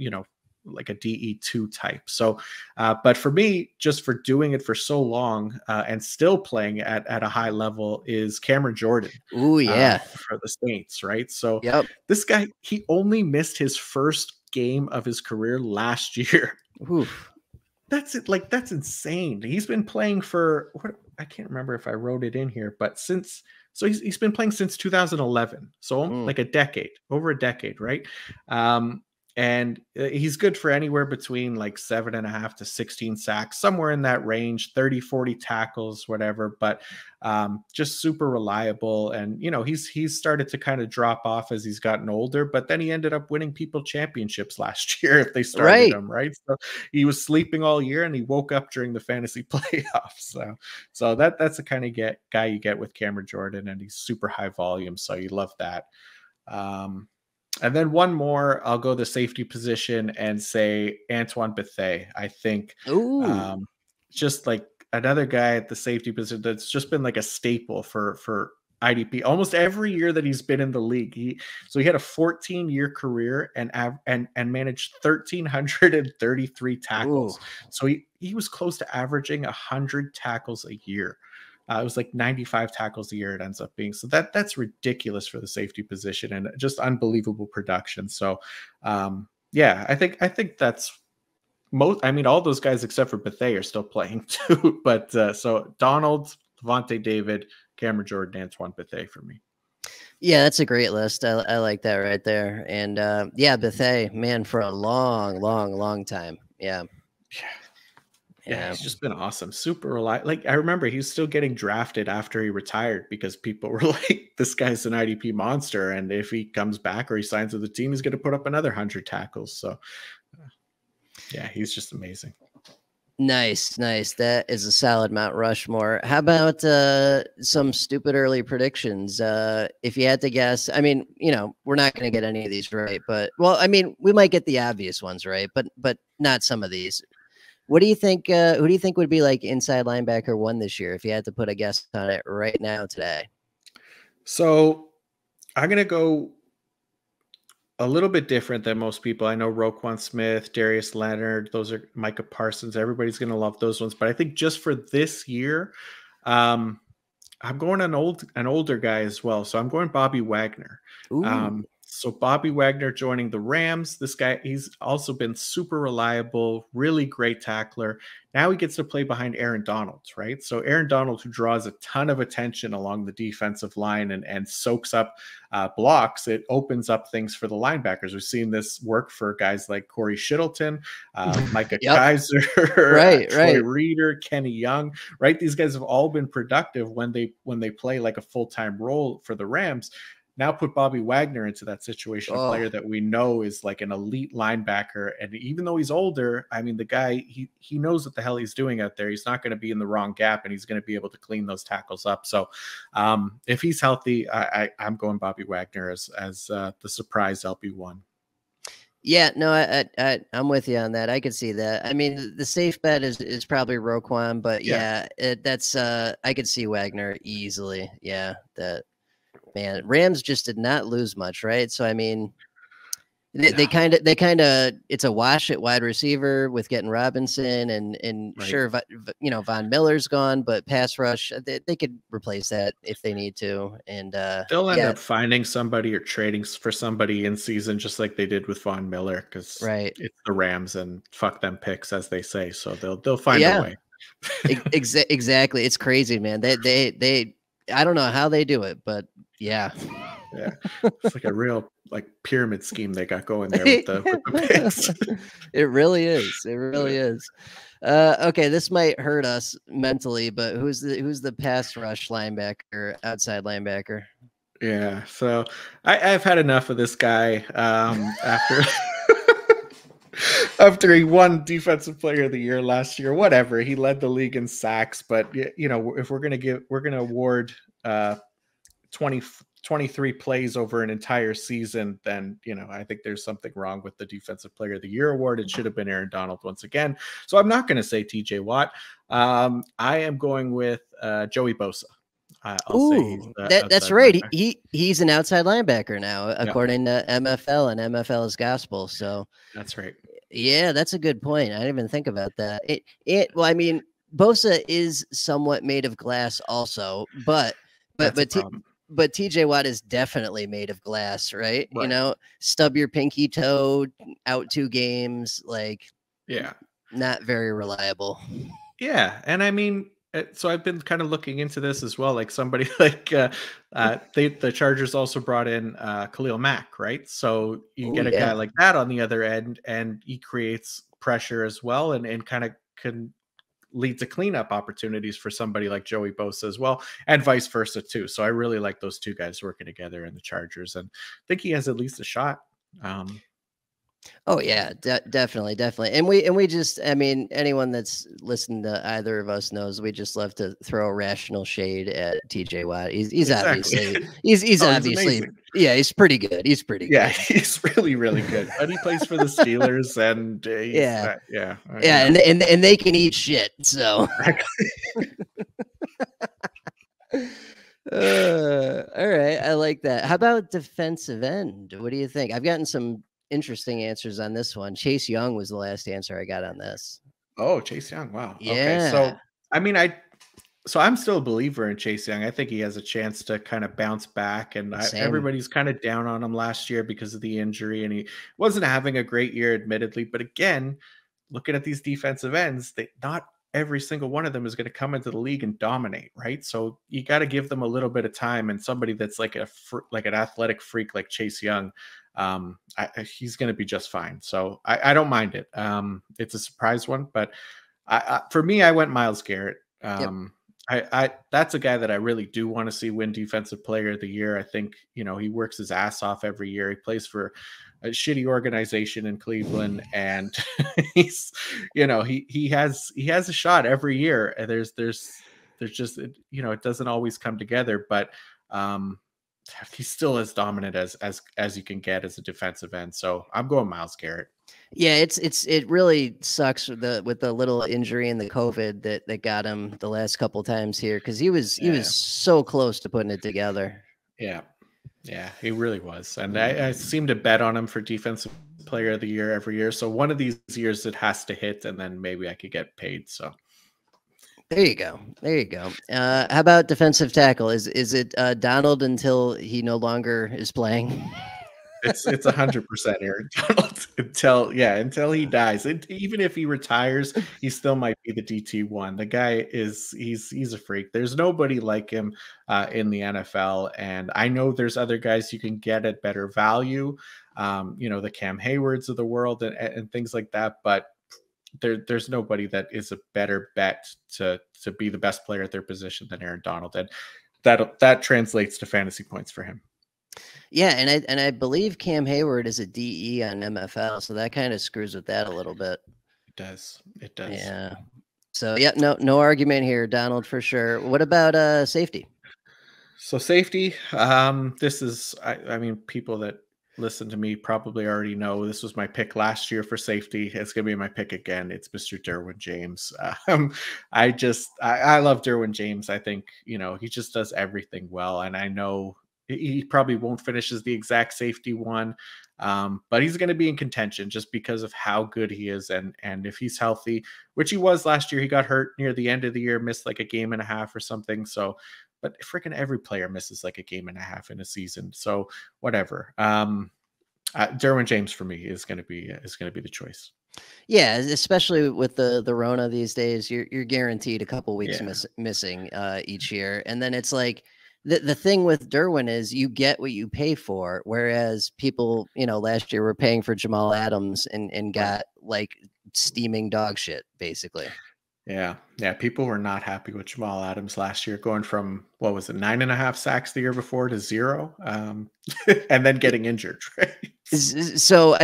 like a DE2 type. So, but for me, just for doing it for so long and still playing at a high level is Cameron Jordan. Oh yeah. For the Saints, right? So this guy, he only missed his first game of his career last year. Oof. That's it. Like, that's insane. He's been playing for what? I can't remember if I wrote it in here, but he's been playing since 2011. So like over a decade, right? And he's good for anywhere between like 7.5 to 16 sacks, somewhere in that range, 30, 40 tackles, whatever, but just super reliable. And, he's started to kind of drop off as he's gotten older, but then he ended up winning people championships last year if they started him, right? So he was sleeping all year and he woke up during the fantasy playoffs. So that's the kind of guy you get with Cameron Jordan, and he's super high volume. So you love that. And then one more, I'll go the safety position and say Antoine Bethea. I think just like another guy at the safety position that's just been like a staple for IDP almost every year that he's been in the league. He had a 14-year career and managed 1,333 tackles. Ooh. So he was close to averaging 100 tackles a year. It was like 95 tackles a year it ends up being. So that's ridiculous for the safety position and just unbelievable production. So yeah, I think that's most. I mean, all those guys except for Bethea are still playing too. But so Donald, Levante David, Cameron Jordan, Antoine Bethea for me. Yeah, that's a great list. I like that right there. And yeah, Bethea, man, for a long time. Yeah. Yeah, he's just been awesome. Super reliable. Like, I remember he was still getting drafted after he retired because people were like, this guy's an IDP monster. And if he comes back or he signs with the team, he's going to put up another 100 tackles. So, yeah, he's just amazing. Nice. That is a solid Mount Rushmore. How about some stupid early predictions? If you had to guess, I mean, we're not going to get any of these right, but well, I mean, we might get the obvious ones right, but not some of these. What do you think? Who do you think would be like inside linebacker 1 this year if you had to put a guess on it right now today? So I'm going to go a little bit different than most people. I know Roquan Smith, Darius Leonard, those are Micah Parsons. Everybody's going to love those ones. But I think just for this year, I'm going an older guy as well. So I'm going Bobby Wagner. So Bobby Wagner joining the Rams. This guy, he's also been super reliable, really great tackler. Now he gets to play behind Aaron Donald, right? So Aaron Donald, who draws a ton of attention along the defensive line and soaks up blocks, it opens up things for the linebackers. We've seen this work for guys like Corey Shittleton, Micah Kaiser, Troy Reeder, Kenny Young, right? These guys have all been productive when they play like a full-time role for the Rams. Now put Bobby Wagner into that situation, a player that we know is like an elite linebacker. And even though he's older, I mean, the guy, he knows what the hell he's doing out there. He's not going to be in the wrong gap and he's going to be able to clean those tackles up. So if he's healthy, I'm going Bobby Wagner as the surprise LB1. Yeah, no, I'm with you on that. I could see that. I mean, the safe bet is probably Roquan, but that's I could see Wagner easily. Yeah, that. Man, Rams just did not lose much, right? So I mean, they kind of it's a wash at wide receiver with getting Robinson and sure, Von Miller's gone, but pass rush they could replace that if they need to, and they'll end up finding somebody or trading for somebody in season just like they did with Von Miller because it's the Rams and fuck them picks, as they say. So they'll find a way. Exactly, it's crazy, man. They I don't know how they do it, but yeah, it's like a real like pyramid scheme they got going there with the picks. It really is. It really is. Okay, this might hurt us mentally, but who's the pass rush linebacker, outside linebacker? Yeah, so I've had enough of this guy after. After he won Defensive Player of the Year last year, whatever, he led the league in sacks. But if we're gonna award 23 plays over an entire season, then I think there's something wrong with the Defensive Player of the Year award. It should have been Aaron Donald once again. So I'm not going to say TJ Watt. I am going with Joey Bosa. I'll say that's right. He's an outside linebacker now, according to MFL and MFL's gospel. So that's right. Yeah, that's a good point. I didn't even think about that. Well, I mean, Bosa is somewhat made of glass, also, but TJ Watt is definitely made of glass, right? Stub your pinky toe, out 2 games, like not very reliable. Yeah, and I mean, so I've been kind of looking into this as well. Like somebody like the Chargers also brought in Khalil Mack, right? So you get a guy like that on the other end, and he creates pressure as well, and kind of can lead to cleanup opportunities for somebody like Joey Bosa as well, and vice versa too. So I really like those two guys working together in the Chargers, and think he has at least a shot. Oh yeah, definitely, definitely. And we just, I mean, anyone that's listened to either of us knows we just love to throw rational shade at TJ Watt. He's Exactly. obviously he's Oh, he's obviously, amazing. yeah, he's pretty good. He's pretty Yeah, good. he's really, really good. But he plays for the Steelers, and he's Yeah. yeah, you Yeah, know. and they can eat shit. So all right, I like that. How about defensive end? What do you think? I've gotten some interesting answers on this one. Chase Young was the last answer I got on this. Oh, Chase Young. Wow. Okay. Yeah, So, I mean, I'm still a believer in Chase Young. I think he has a chance to kind of bounce back, and same. everybody's kind of down on him last year because of the injury, and he wasn't having a great year, admittedly. But again, looking at these defensive ends, they not every single one of them is going to come into the league and dominate, right? So you got to give them a little bit of time, and somebody that's like like an athletic freak like Chase Young, he's going to be just fine. So I don't mind it. It's a surprise one, but for me, I went Myles Garrett. Yep. I that's a guy that I really do want to see win Defensive Player of the Year. I think he works his ass off every year. He plays for a shitty organization in Cleveland, and he's he has a shot every year. And there's just it doesn't always come together, but um, he's still as dominant as you can get as a defensive end. So I'm going Myles Garrett. Yeah, it really sucks with the little injury and the COVID that got him the last couple times here, because he was Yeah, so close to putting it together. yeah. Yeah, he really was. And I seem to bet on him for Defensive Player of the Year every year. So one of these years it has to hit, and then maybe I could get paid. So There you go. There you go. How about defensive tackle? Is it Donald until he no longer is playing? it's 100% Aaron Donald until he dies. Even if he retires, he still might be the DT1. The guy he's a freak. There's nobody like him in the NFL, and I know there's other guys you can get at better value. The Cam Haywards of the world and things like that, but there's nobody that is a better bet to be the best player at their position than Aaron Donald, and that translates to fantasy points for him. Yeah, and I believe Cam Hayward is a DE on MFL, so that kind of screws with that a little bit. It does. It does. Yeah. So yeah, no argument here, Donald, for sure. What about safety? So safety, this is I mean, people that listen to me probably already know this was my pick last year for safety. It's gonna be my pick again. It's Mr. Derwin James. I love Derwin James. I think he just does everything well, and I know he probably won't finish as the exact safety one, but he's going to be in contention just because of how good he is, and if he's healthy, which he was last year. He got hurt near the end of the year, missed like a game and a half or something. So, but freaking every player misses like a game and a half in a season. So whatever. Derwin James for me is going to be the choice. Yeah, especially with the Rona these days, you're guaranteed a couple weeks Yeah. missing each year, and then it's like the thing with Derwin is you get what you pay for, whereas people last year were paying for Jamal Adams and got like steaming dog shit basically. Yeah. People were not happy with Jamal Adams last year, going from what was it, 9.5 sacks the year before to 0, and then getting injured. Right? So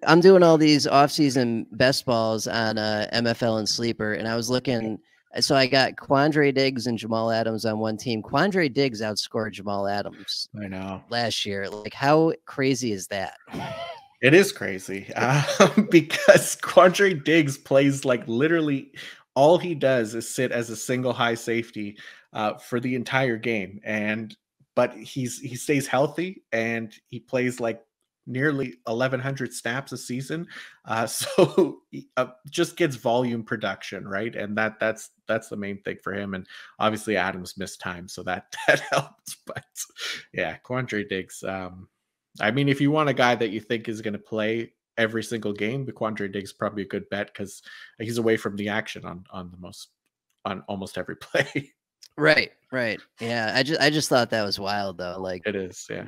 I'm doing all these offseason best balls on MFL and Sleeper, and I was looking. So I got Quandre Diggs and Jamal Adams on one team. Quandre Diggs outscored Jamal Adams I know. last year. Like, how crazy is that? It is crazy because Quandre Diggs plays like literally all he does is sit as a single high safety for the entire game, but he stays healthy and he plays like nearly 1,100 snaps a season, so he, just gets volume production, right? And that's the main thing for him. And obviously Adams missed time, so that helps. But yeah, Quandre Diggs. I mean, if you want a guy that you think is going to play every single game, the Quandre Diggs probably a good bet because he's away from the action on almost every play. Right. Yeah, I just thought that was wild though. Like, It is, yeah.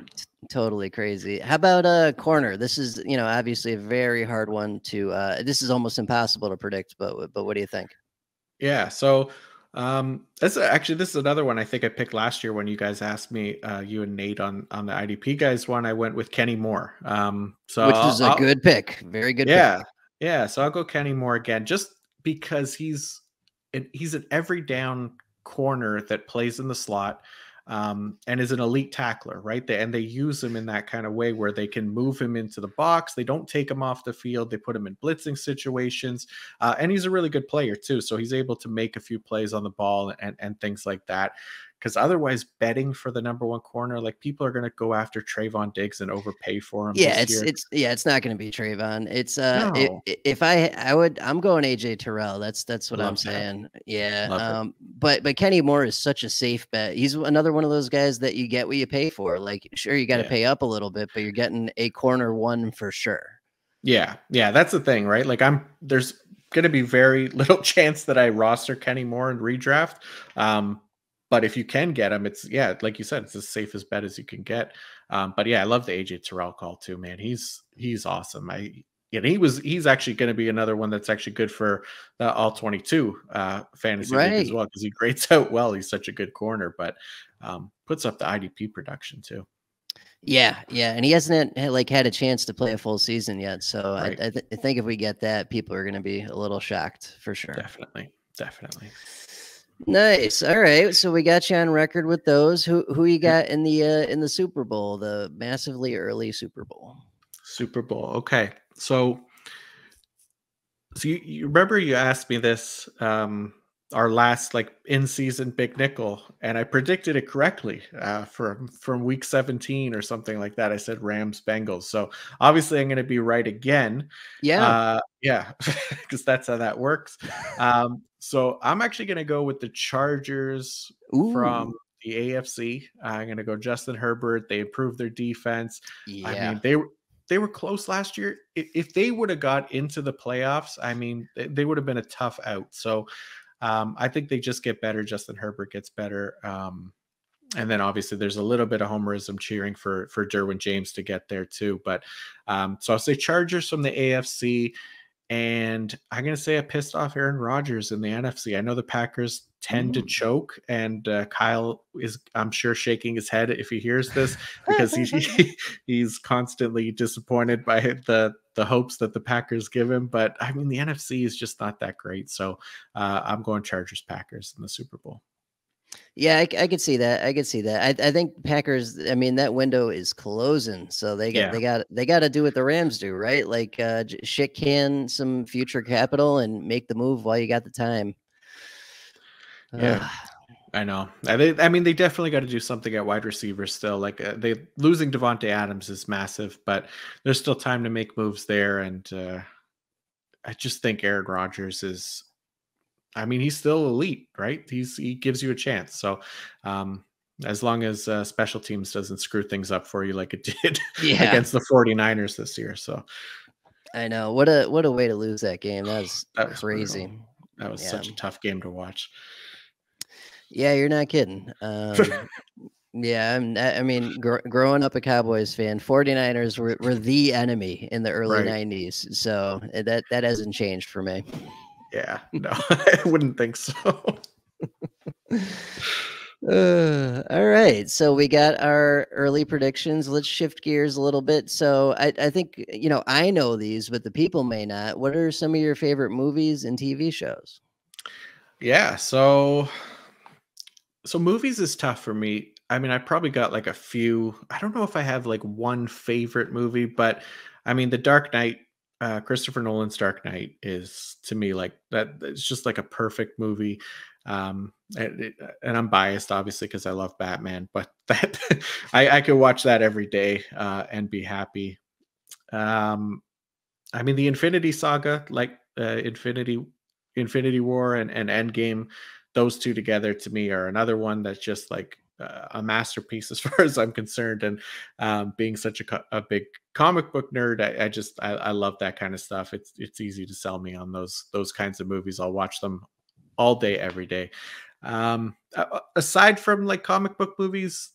totally crazy. How about corner? This is obviously a very hard one to. This is almost impossible to predict. But what do you think? Yeah. So This is another one I think I picked last year when you guys asked me, you and Nate on the IDP guys one. I went with Kenny Moore. So Which is a good pick. Very good pick. yeah, yeah. So I'll go Kenny Moore again, just because he's an every down corner that plays in the slot, and is an elite tackler, right? And they use him in that kind of way where they can move him into the box. They don't take him off the field. They put him in blitzing situations, and he's a really good player too. So he's able to make a few plays on the ball and things like that. Because otherwise, betting for the number one corner, like people are going to go after Trayvon Diggs and overpay for him Yeah, this year. it's not going to be Trayvon. It's No. if I'm going AJ Terrell. That's what I'm Love that. saying. Yeah. Love it. But Kenny Moore is such a safe bet. He's another one of those guys that you get what you pay for. Like, sure, you got to Yeah. pay up a little bit, but you're getting a corner one for sure. Yeah. Yeah. That's the thing, right? Like there's going to be very little chance that I roster Kenny Moore in redraft. But if you can get him, it's, yeah, like you said, it's as safe as bet as you can get. But yeah, I love the AJ Terrell call too, man. He's awesome. He's actually going to be another one that's actually good for the all 22 fantasy league as Right. well, because he grades out well. He's such a good corner, but puts up the IDP production too. Yeah, yeah, and he hasn't had a chance to play a full season yet. So Right. I think if we get that, people are going to be a little shocked for sure. Definitely. Definitely. Nice. All right. So we got you on record with those. Who you got in the Super Bowl, the massively early Super Bowl? Super Bowl. Okay. So you remember you asked me this our last like in-season big nickel, and I predicted it correctly from week 17 or something like that. I said Rams Bengals. So obviously I'm going to be right again. Yeah. Yeah, because that's how that works. So I'm actually going to go with the Chargers from Ooh. the AFC. I'm going to go Justin Herbert. They improved their defense. I Yeah. mean, they were close last year. If they would have got into the playoffs, I mean, they would have been a tough out. So I think they just get better. Justin Herbert gets better. And then obviously there's a little bit of homerism cheering for Derwin James to get there too. But so I'll say Chargers from the AFC. And I'm going to say I pissed off Aaron Rodgers in the NFC. I know the Packers tend to choke, and Kyle is, I'm sure, shaking his head if he hears this, because he's constantly disappointed by the hopes that the Packers give him. But I mean, the NFC is just not that great. So I'm going Chargers Packers in the Super Bowl. Yeah, I could see that. I could see that. I think Packers. I mean, that window is closing, so Yeah. they got to do what the Rams do, right? Like shit can some future capital and make the move while you got the time. Yeah. I know. I mean, they definitely got to do something at wide receiver still. Like they losing Devontae Adams is massive, but there's still time to make moves there. And I just think Aaron Rodgers is. I mean, he's still elite, right? He gives you a chance. So as long as special teams doesn't screw things up for you like it did Yeah, against the 49ers this year. So I know. What a way to lose that game. That was that was crazy. brutal. That was Yeah. such a tough game to watch. Yeah, you're not kidding. Yeah, I mean, growing up a Cowboys fan, 49ers were the enemy in the early Right. 90s. So that hasn't changed for me. Yeah, no, I wouldn't think so. All right. So we got our early predictions. Let's shift gears a little bit. So I think, I know these, but the people may not. What are some of your favorite movies and TV shows? Yeah, so movies is tough for me. I mean, I probably got like a few. I don't know if I have like one favorite movie, but I mean, The Dark Knight, Christopher Nolan's Dark Knight is to me like that. It's just like a perfect movie. And I'm biased, obviously, because I love Batman, but that I could watch that every day and be happy. I mean, the Infinity Saga, like Infinity War and Endgame, those two together to me are another one that's just like a masterpiece as far as I'm concerned. And being such a big comic book nerd, I love that kind of stuff. It's easy to sell me on those kinds of movies. I'll watch them all day, every day. Aside from like comic book movies,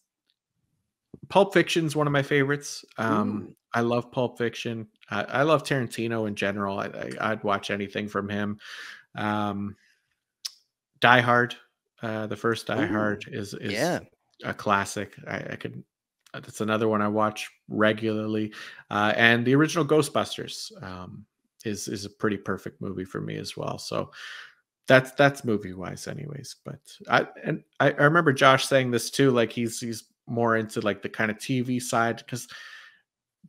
Pulp Fiction is one of my favorites. Ooh. I love Pulp Fiction. I love Tarantino in general. I'd watch anything from him. Die Hard. The first Die Hard is yeah. a classic. I could. That's another one I watch regularly. And the original Ghostbusters is a pretty perfect movie for me as well. So that's movie wise, anyways. But I remember Josh saying this too. Like he's more into like the kind of TV side because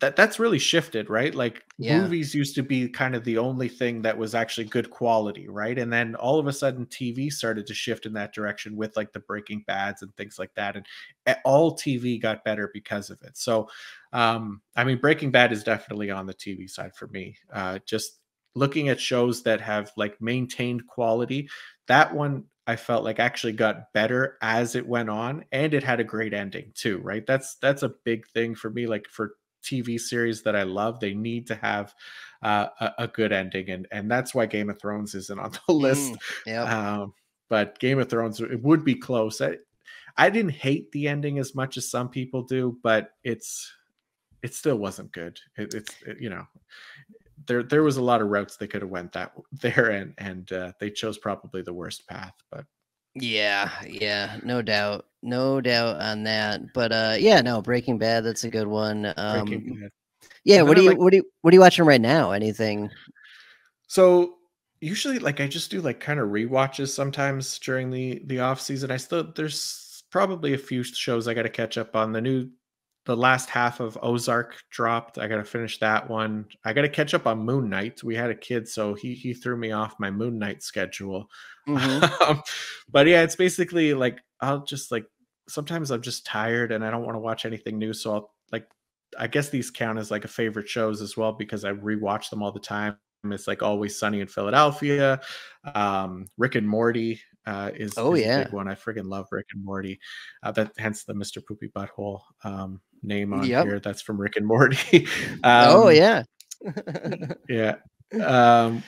that's really shifted, right? Like Yeah. movies used to be kind of the only thing that was actually good quality, right? And then all of a sudden TV started to shift in that direction with like the Breaking Bads and things like that. And all TV got better because of it. So I mean Breaking Bad is definitely on the TV side for me. Just looking at shows that have like maintained quality, that one I felt like actually got better as it went on, and it had a great ending too, right? That's a big thing for me. Like for TV series that I love, they need to have a good ending, and that's why Game of Thrones isn't on the list. Yep. But Game of Thrones, it would be close. I didn't hate the ending as much as some people do, but it still wasn't good. You know, there was a lot of routes they could have went there, and they chose probably the worst path. But Yeah, no doubt. No doubt on that. But yeah, no, Breaking Bad, that's a good one. Breaking Bad. Yeah, And then I like what are you watching right now? Anything? so usually like I just do like kind of rewatches sometimes during the off season. There's probably a few shows I got to catch up on. The last half of Ozark dropped. I got to finish that one. I got to catch up on Moon Knight. We had a kid, so he threw me off my Moon Knight schedule. But yeah, it's basically like I'll just like sometimes I'm just tired and I don't want to watch anything new, so I'll like I guess these count as like a favorite shows as well because I rewatch them all the time. It's like Always Sunny in Philadelphia. Rick and Morty Oh is a big yeah. one. I friggin' love Rick and Morty. That hence the Mr. Poopy Butthole name on Yep. here. That's from Rick and Morty. Oh yeah. Yeah. Um,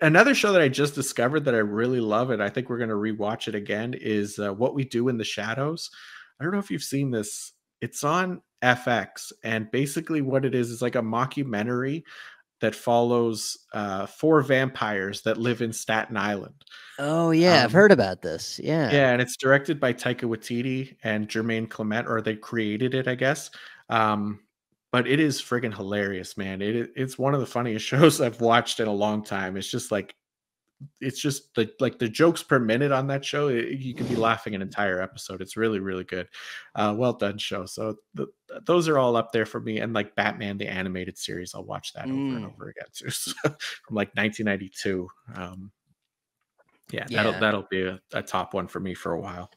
Another show that I just discovered that I really love, and I think we're going to rewatch it again, is What We Do in the Shadows. I don't know if you've seen this. It's on FX, and basically what it is like a mockumentary that follows four vampires that live in Staten Island. Oh yeah, I've Um, heard about this. Yeah. yeah, and it's directed by Taika Waititi and Jermaine Clement, or they created it, I guess. Um, but it is friggin' hilarious, man. It's one of the funniest shows I've watched in a long time. It's just the jokes per minute on that show. You could be laughing an entire episode. It's really, really good. Well done show. So those are all up there for me. And like Batman, the animated series, I'll watch that over and over again too. So, from like 1992. Yeah, Yeah. that'll be a top one for me for a while.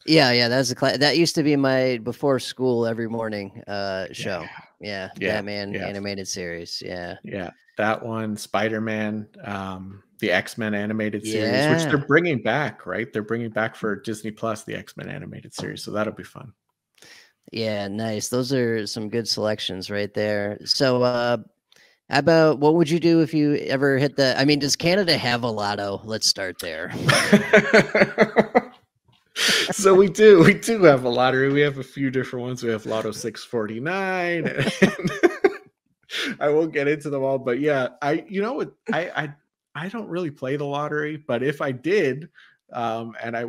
Yeah, that's that used to be my before school every morning show. Yeah, Yeah, Batman yeah, animated series. Yeah. yeah. That one, Spider-Man, the X-Men animated series, which they're Yeah. bringing back, right? They're bringing back for Disney Plus the X-Men animated series, so that'll be fun. Yeah, nice. Those are some good selections right there. So how about what would you do if you ever hit the I mean, does Canada have a lotto? Let's start there. So we do have a lottery. We have a few different ones. We have Lotto 649. And I won't get into them all, but yeah, I don't really play the lottery, but if I did, and I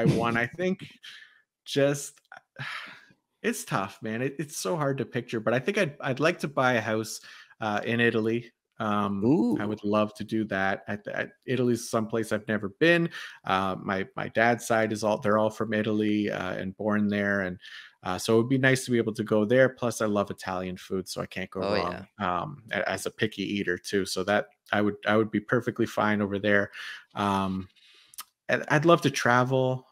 won, I think just it's tough, man. It's so hard to picture, but I think I'd like to buy a house in Italy. I Ooh. would love to do that. Italy's someplace I've never been. My dad's side they're all from Italy and born there, and so it would be nice to be able to go there. Plus, I love Italian food, so I can't go Oh yeah. wrong. As a picky eater too, so that I would be perfectly fine over there. I'd love to travel.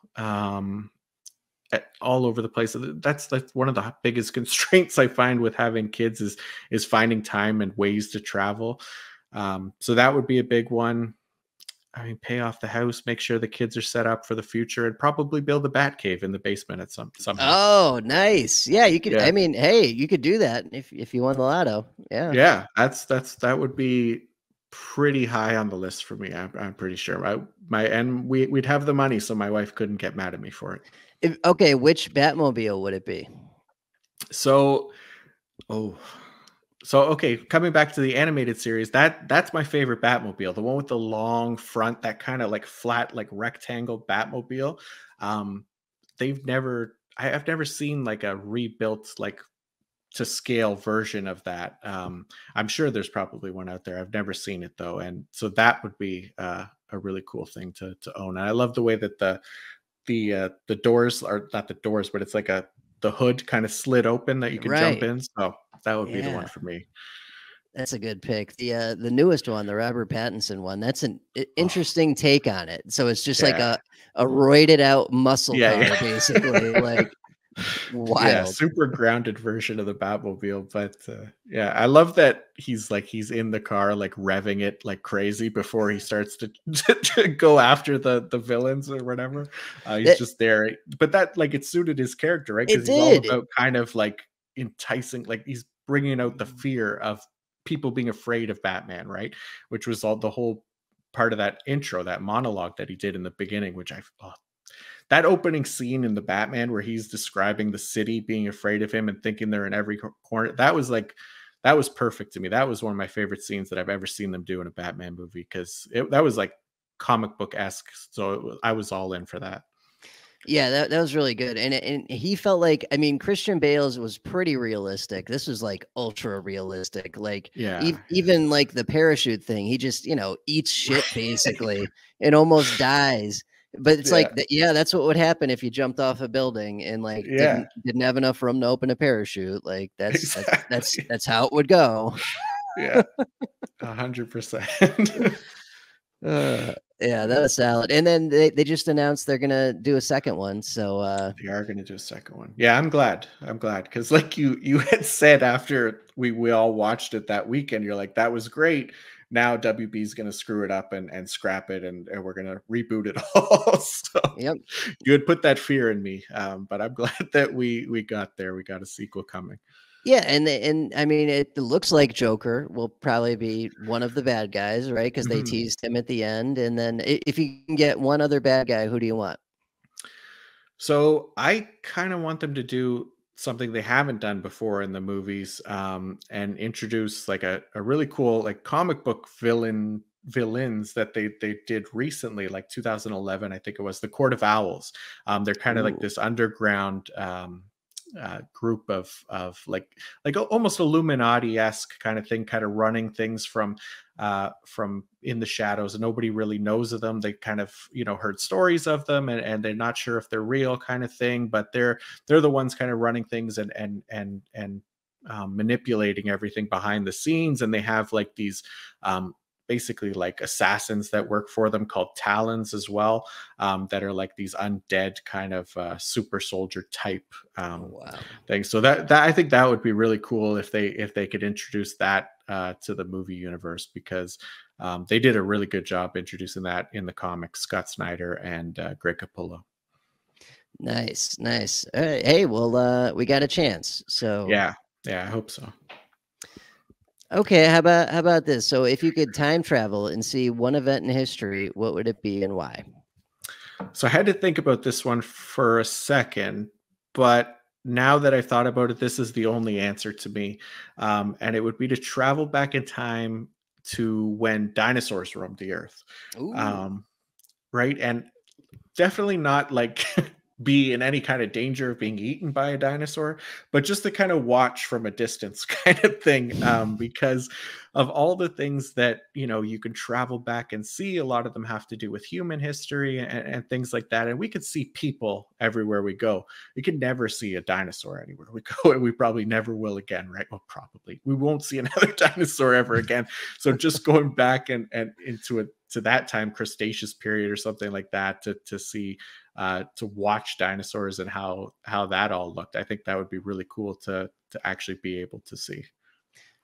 All over the place. That's one of the biggest constraints I find with having kids is finding time and ways to travel. So that would be a big one. I mean, pay off the house, make sure the kids are set up for the future, and probably build a bat cave in the basement at somehow. Oh, nice. Yeah, you could Yeah, I mean, hey, you could do that if you won the lotto. Yeah. yeah. That would be pretty high on the list for me. I'm pretty sure. We'd have the money, so my wife couldn't get mad at me for it. Okay, which Batmobile would it be? So, oh, So, okay, coming back to the animated series, that's my favorite Batmobile, the one with the long front, that kind of like flat, like rectangle Batmobile. Um, I've never seen like a rebuilt, like to scale version of that. I'm sure there's probably one out there. I've never seen it though, and so that would be a really cool thing to own. And I love the way that the doors are not the doors, but it's like the hood kind of slid open that you can jump Right. in. So that would be the one Yeah. for me. That's a good pick. The newest one, the Robert Pattinson one, that's an Oh, interesting take on it. So it's just like yeah. a roided out muscle Yeah, car, yeah. basically, like Yeah, wild. super grounded version of the Batmobile, but, yeah, I love that he's in the car, like, revving it like crazy before he starts to to go after the villains or whatever. He's It just there, but that, like, it suited his character, right? it Because he's all did. about kind of, like, enticing, like, he's bringing out the fear of people being afraid of Batman, right? Which was all the whole part of that intro, that monologue that he did in the beginning, which that opening scene in the Batman where he's describing the city being afraid of him and thinking they're in every corner, that was perfect to me. That was one of my favorite scenes that I've ever seen them do in a Batman movie, because that was like comic book esque. So I was all in for that. Yeah, that was really good, and he felt like, I mean, Christian Bale's was pretty realistic. This was like ultra realistic. Like Yeah. even like the parachute thing, he just eats shit basically and almost dies. But it's Yeah. like, yeah, that's what would happen if you jumped off a building and like Yeah. didn't have enough room to open a parachute. Like Exactly. that's how it would go. Yeah. 100%. Uh, yeah, that was solid. And then they just announced they're gonna do a second one. So They are going to do a second one. Yeah, I'm glad. I'm glad, because like you had said after we all watched it that weekend, you're like, that was great. Now WB is going to screw it up and scrap it, and we're going to reboot it all. So yep. you had put that fear in me, but I'm glad that we got there. We got a sequel coming. Yeah, and I mean, it looks like Joker will probably be one of the bad guys, right? Because they Mhm. teased him at the end, and then if you can get one other bad guy, who do you want? So I kind of want them to do something they haven't done before in the movies, and introduce like a really cool like comic book villains that they did recently, like 2011, I think it was, the Court of Owls. They're kind of like Ooh, this underground group of almost Illuminati esque kind of thing, kind of running things from in the shadows, and nobody really knows of them. They kind of heard stories of them, and they're not sure if they're real, kind of thing. But they're the ones kind of running things and manipulating everything behind the scenes. And they have like these basically like assassins that work for them called Talons as well, that are like these undead kind of super soldier type oh wow. things. So that I think that would be really cool if they could introduce that to the movie universe, because they did a really good job introducing that in the comics, Scott Snyder and Greg Capullo. Nice, nice. All right. Hey, well, we got a chance. So Yeah, yeah, I hope so. okay, how about this? So if you could time travel and see one event in history, what would it be and why? So I had to think about this one for a second, but now that I thought about it, this is the only answer to me, and it would be to travel back in time to when dinosaurs roamed the earth. Ooh. Um, right, and definitely not like be in any kind of danger of being eaten by a dinosaur, but just to kind of watch from a distance kind of thing, because of all the things that you can travel back and see. A lot of them have to do with human history and things like that, and we could see people everywhere we go. We could never see a dinosaur anywhere we go, and we probably never will again, right? Well, probably we won't see another dinosaur ever again. So just going back and into it, to that time, Cretaceous period or something like that, to see, to watch dinosaurs and how that all looked. I think that would be really cool to actually be able to see.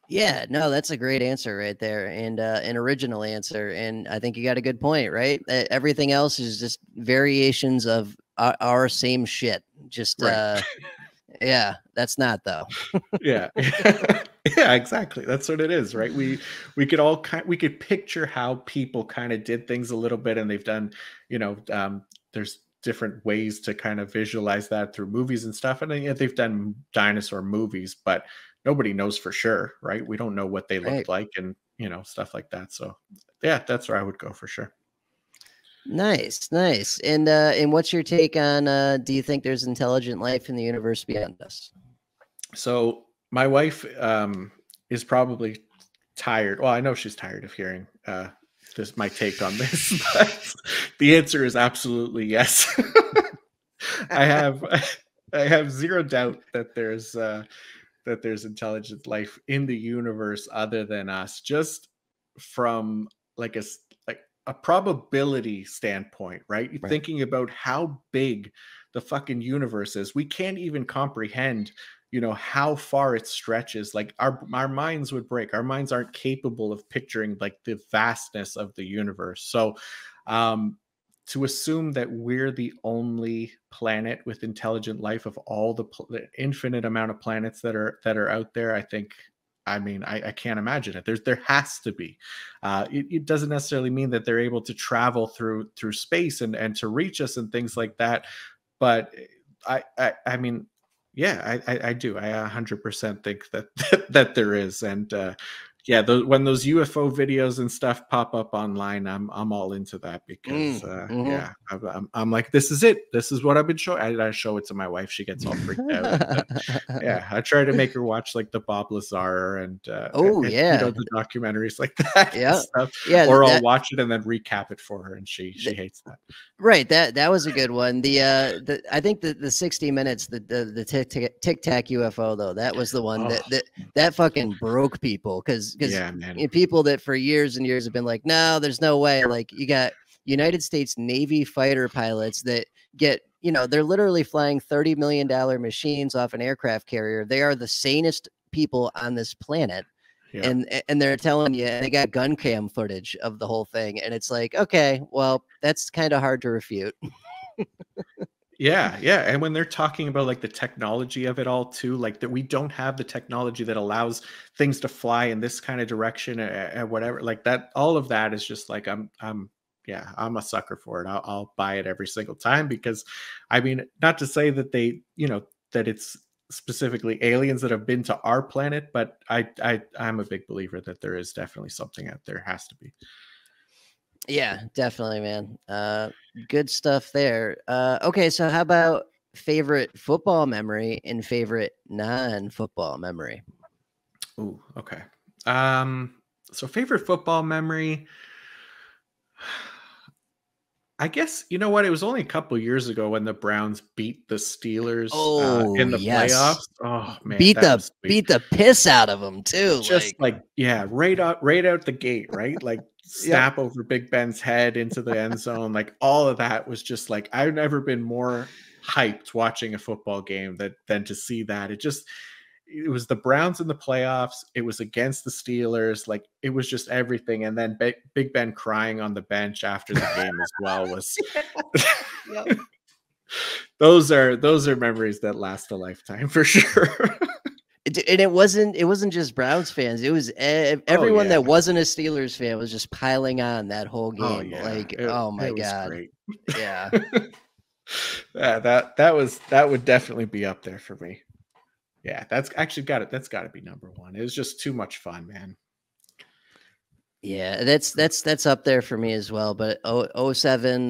Yeah, no, that's a great answer right there, and an original answer. And I think you got a good point, right? Everything else is just variations of our same shit. Just Right. yeah, that's not though. Yeah. Yeah, exactly. That's what it is, right? We could all we could picture how people kind of did things a little bit, and they've done, there's different ways to kind of visualize that through movies and stuff. And then, yeah, they've done dinosaur movies, but nobody knows for sure, right? We don't know what they Right. looked like, and stuff like that. So yeah, that's where I would go for sure. Nice, nice. And what's your take on do you think there's intelligent life in the universe beyond us? So my wife is probably tired. Well, I know she's tired of hearing this my take on this, but the answer is absolutely yes. I have I have zero doubt that there's intelligent life in the universe other than us, just from like like a probability standpoint, right? You're Right. thinking about how big the fucking universe is. We can't even comprehend, how far it stretches. Like our minds would break. Our minds aren't capable of picturing like the vastness of the universe. So um to assume that we're the only planet with intelligent life of all the infinite amount of planets that are out there, I think, I mean, I can't imagine it. There has to be. It doesn't necessarily mean that they're able to travel through space and to reach us and things like that. But I mean, yeah, I do. I 100% think that there is. And yeah, when those UFO videos and stuff pop up online, I'm all into that because Mm-hmm. yeah, I'm like, this is it. This is what I've been showing. I show it to my wife. She gets all freaked out. And yeah, I try to make her watch like the Bob Lazar Oh and yeah. the documentaries like that and Yeah. stuff, Yeah, or I'll that watch it and then recap it for her, and she hates that. right, that was a good one. The I think the 60 minutes, the Tic Tac UFO though, that was the one Oh that fucking broke people because yeah, man. people that for years and years have been like, no, there's no way. Like you got United States Navy fighter pilots that get, they're literally flying $30 million machines off an aircraft carrier. They are the sanest people on this planet, Yeah. and they're telling you, and they got gun cam footage of the whole thing, and it's like, okay, well, that's kind of hard to refute. Yeah, yeah, and when they're talking about, like, the technology of it all too, like, that we don't have the technology that allows things to fly in this kinda direction and whatever, like, that all of that is just like, yeah, I'm a sucker for it. I'll buy it every single time because, I mean, not to say that that it's specifically aliens that have been to our planet, but I'm a big believer that there is definitely something out there, has to be. Yeah, definitely, man. Good stuff there. Okay, so how about favorite football memory and favorite non-football memory? Ooh, okay. Um, so favorite football memory, I guess you know what? It was only a couple years ago when the Browns beat the Steelers Oh in the yes, playoffs. Oh man, that was sweet. beat the piss out of them too. Just Like, like, yeah, right out the gate, right? Like yep. snap over Big Ben's head into the end zone. Like all of that was just like I've never been more hyped watching a football game than to see that. It was the Browns in the playoffs. It was against the Steelers. Like it was just everything. And then Big Ben crying on the bench after the game as well was. Yep. Those are memories that last a lifetime for sure. And it wasn't just Browns fans. It was Oh everyone yeah. that wasn't a Steelers fan was just piling on that whole Oh game. yeah. Like, It oh it my was god, great. yeah. Yeah, that would definitely be up there for me. Yeah, that's actually got it. That's got to be number one. It was just too much fun, man. Yeah, that's up there for me as well. But 07,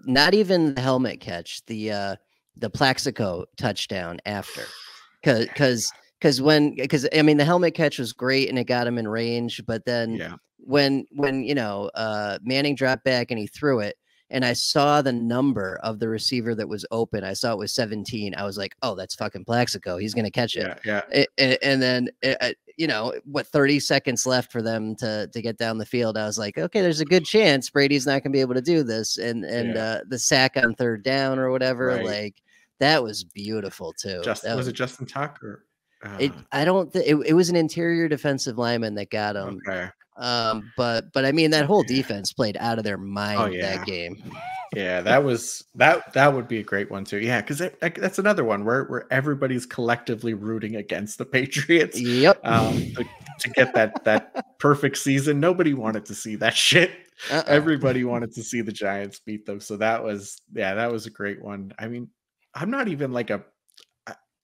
not even the helmet catch, the Plaxico touchdown after, because I mean the helmet catch was great and it got him in range, but then Yeah, when Manning dropped back and he threw it, and I saw the number of the receiver that was open, I saw it was 17. I was like, oh, that's fucking Plaxico. He's gonna catch it. yeah, yeah, And then what 30 seconds left for them to get down the field. I was like, okay, there's a good chance Brady's not gonna be able to do this. And yeah. the sack on third down or whatever, Right. like that was beautiful too. Just was it Justin Tucker? I don't think it was an interior defensive lineman that got him. Okay. But I mean that whole Yeah. defense played out of their Oh mind that yeah. game. Yeah, that would be a great one too. Yeah, because that's another one where everybody's collectively rooting against the Patriots Yep. to get that perfect season. Nobody wanted to see that shit. Everybody wanted to see the Giants beat them. So that was a great one. I mean, I'm not even like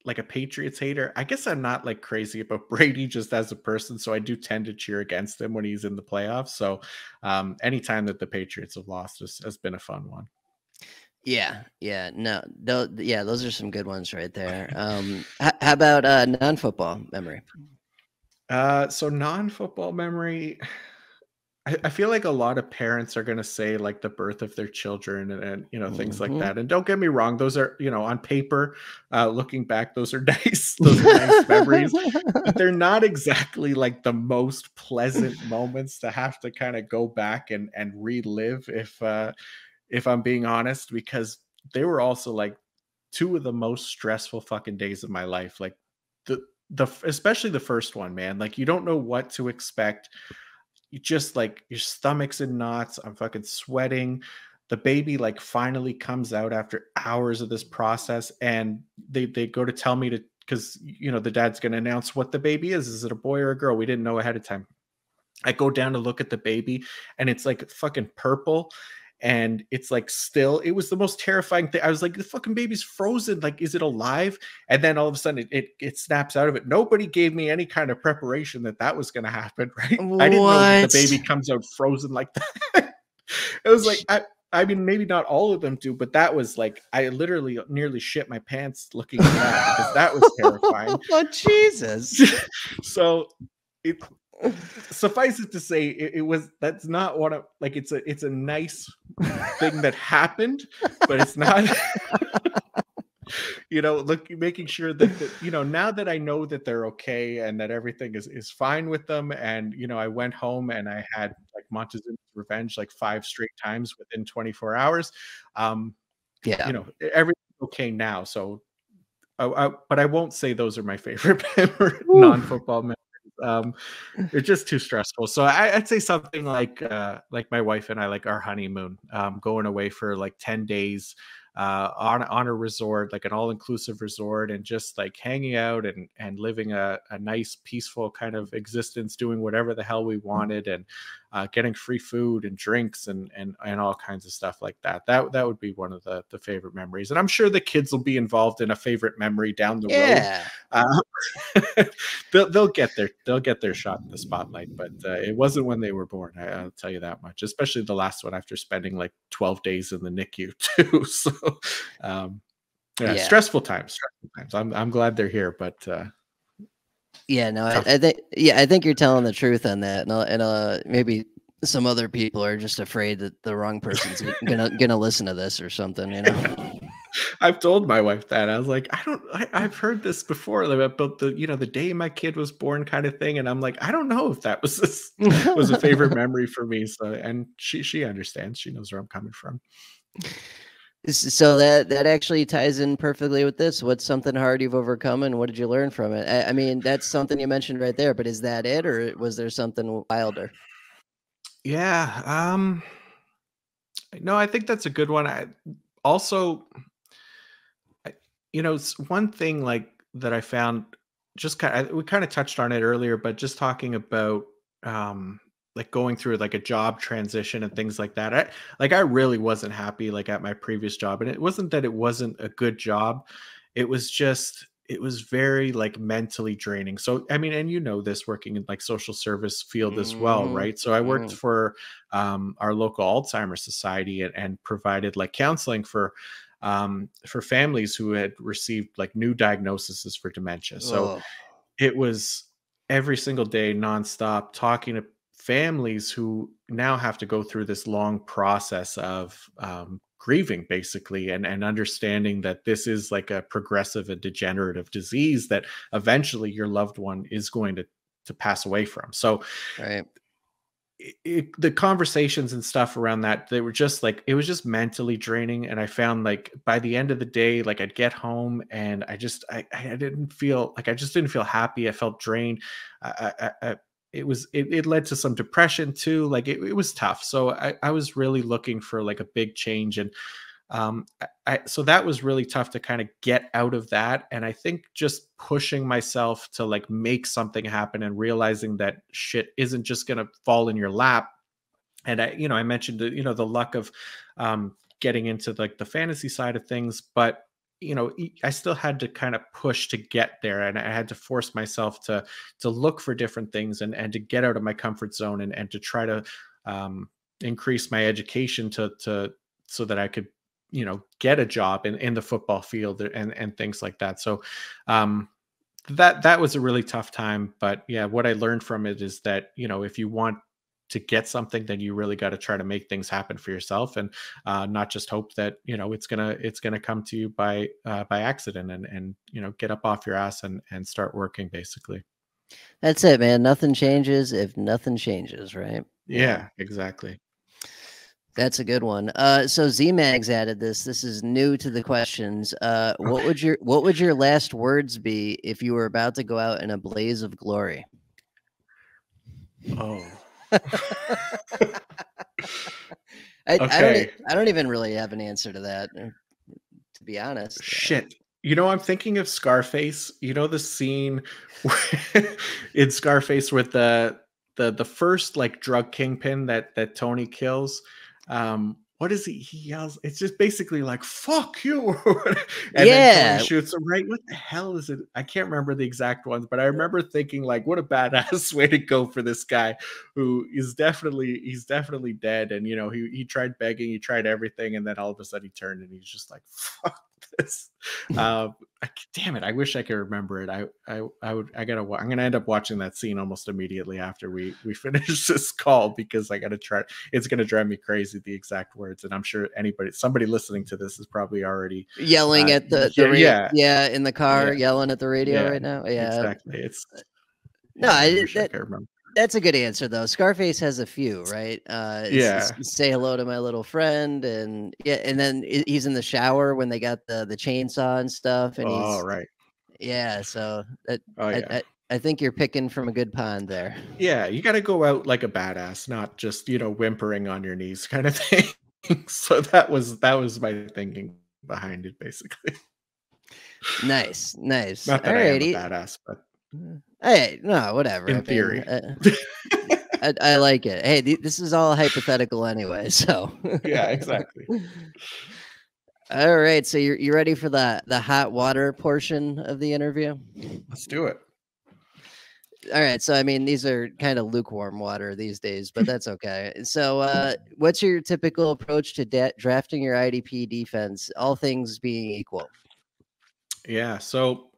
like a Patriots hater. I guess I'm not like crazy about Brady just as a person, so I do tend to cheer against him when he's in the playoffs. So anytime that the Patriots have lost has been a fun one. Yeah, no, yeah, those are some good ones right there. How about non-football memory? So non-football memory, I feel like a lot of parents are going to say like the birth of their children and you know things like Mhm. that. And don't get me wrong, those are, you know, on paper, looking back, those are nice. Those are nice memories, but they're not exactly like the most pleasant moments to have to kind of go back and relive if I'm being honest, because they were also like two of the most stressful fucking days of my life. Like the especially the first one, man. Like you don't know what to expect. You just like your stomach's in knots. I'm fucking sweating. The baby like finally comes out after hours of this process, and they go to tell me to, because you know the dad's going to announce what the baby is. Is it a boy or a girl? We didn't know ahead of time. I go down to look at the baby, and it's like fucking purple, and it's like still. It was the most terrifying thing. I was like, the fucking baby's frozen. Like, is it alive? And then all of a sudden, it snaps out of it. Nobody gave me any kind of preparation that that was going to happen. Right? I didn't know that the What? baby comes out frozen like that. It was like I mean, maybe not all of them do, but that was like I literally nearly shit my pants looking at that because that was terrifying. Oh, Jesus. So it suffice it to say, it was that's not what I like. It's a nice thing that happened, but it's not. You know, look, making sure that you know, now that I know that they're okay and that everything is fine with them, and you know, I went home and I had like Montezuma's Revenge like 5 straight times within 24 hours. Um, Yeah. you know, everything's okay now. So, but I won't say those are my favorite non-football memories. They're just too stressful. So I'd say something like my wife and I, like our honeymoon, going away for like 10 days on a resort, like an all-inclusive resort, and just like hanging out and living a nice, peaceful kind of existence, doing whatever the hell we wanted, and getting free food and drinks and all kinds of stuff like that. That would be one of the favorite memories. And I'm sure the kids will be involved in a favorite memory down the road. Yeah. They'll get their shot in the spotlight, but it wasn't when they were born. I'll tell you that much. Especially the last one after spending like 12 days in the NICU too. So, yeah, Yeah. stressful times. Stressful times. I'm glad they're here, but Yeah, no, tough. I think you're telling the truth on that, and maybe some other people are just afraid that the wrong person's gonna listen to this or something, you know. I've told my wife that. I was like, I've heard this before about the, you know, the day my kid was born kind of thing. And I'm like, I don't know if that was a favorite memory for me. So, and she understands, she knows where I'm coming from. So that actually ties in perfectly with this. What's something hard you've overcome, and what did you learn from it? I mean, that's something you mentioned right there, but is that it, or was there something wilder? Yeah. No, I think that's a good one. I also, you know, it's one thing like that I found just we kind of touched on it earlier, but just talking about like going through like a job transition and things like that. I really wasn't happy like at my previous job. And it wasn't that it wasn't a good job. It was just it was very like mentally draining. So I mean, and you know this working in like social service field as well, Mhm, right? So I worked mhm. for our local Alzheimer's society and provided like counseling for families who had received like new diagnoses for dementia. So Oh, it was every single day nonstop talking to families who now have to go through this long process of grieving basically and understanding that this is like a progressive and degenerative disease that eventually your loved one is going to pass away from. So right. the conversations and stuff around that, they were just like it was just mentally draining. And I found like by the end of the day, like I'd get home and I didn't feel like, I just didn't feel happy. I felt drained. It led to some depression too. Like it was tough. So I was really looking for like a big change. And so that was really tough to kind of get out of that. And I think just pushing myself to like make something happen and realizing that shit isn't just going to fall in your lap. And I mentioned the luck of getting into like the fantasy side of things, but I still had to kind of push to get there, and I had to force myself to look for different things and to get out of my comfort zone and to try to increase my education to so that I could get a job in the football field and things like that. So that was a really tough time, but yeah, what I learned from it is that if you want to get something, then you really got to try to make things happen for yourself, and not just hope that it's gonna come to you by accident, and get up off your ass and start working, basically. That's it, man. Nothing changes if nothing changes, right? Yeah, exactly. That's a good one. So Z-Mags added this. This is new to the questions. What would your last words be if you were about to go out in a blaze of glory? Oh. I Okay. don't even really have an answer to that, to be honest. Shit. I'm thinking of Scarface. The scene in Scarface with the first like drug kingpin that Tony kills. What is he yells? It's just basically like "fuck you," and then Tony Yeah, shoots him right. What the hell is it? I can't remember the exact ones, but I remember thinking like, what a badass way to go for this guy, who is definitely dead. And he tried begging, he tried everything, and then all of a sudden he turned and he's just like, "Fuck this." Damn it! I wish I could remember it. I'm gonna end up watching that scene almost immediately after we finish this call, because I gotta try. It's gonna drive me crazy, the exact words, and I'm sure somebody listening to this is probably already yelling at yeah, in the car, yeah, yelling at the radio yeah, right now. Yeah, exactly. It's no, yeah, I wish I could remember. that's a good answer though. Scarface has a few, right? Yeah. Say hello to my little friend, and yeah, and then he's in the shower when they got the chainsaw and stuff, and Oh, right. yeah. So Oh, I, yeah. I I think you're picking from a good pond there. Yeah, you got to go out like a badass, not just whimpering on your knees kind of thing. So that was my thinking behind it, basically. Nice. Not that I am a Alrighty. badass, but Hey, no, whatever. I in mean, theory. I like it. Hey, this is all hypothetical anyway, so. Yeah, exactly. All right, so you ready for the hot water portion of the interview? Let's do it. All right, so I mean, these are kind of lukewarm water these days, but that's okay. So, what's your typical approach to drafting your IDP defense, all things being equal? Yeah, so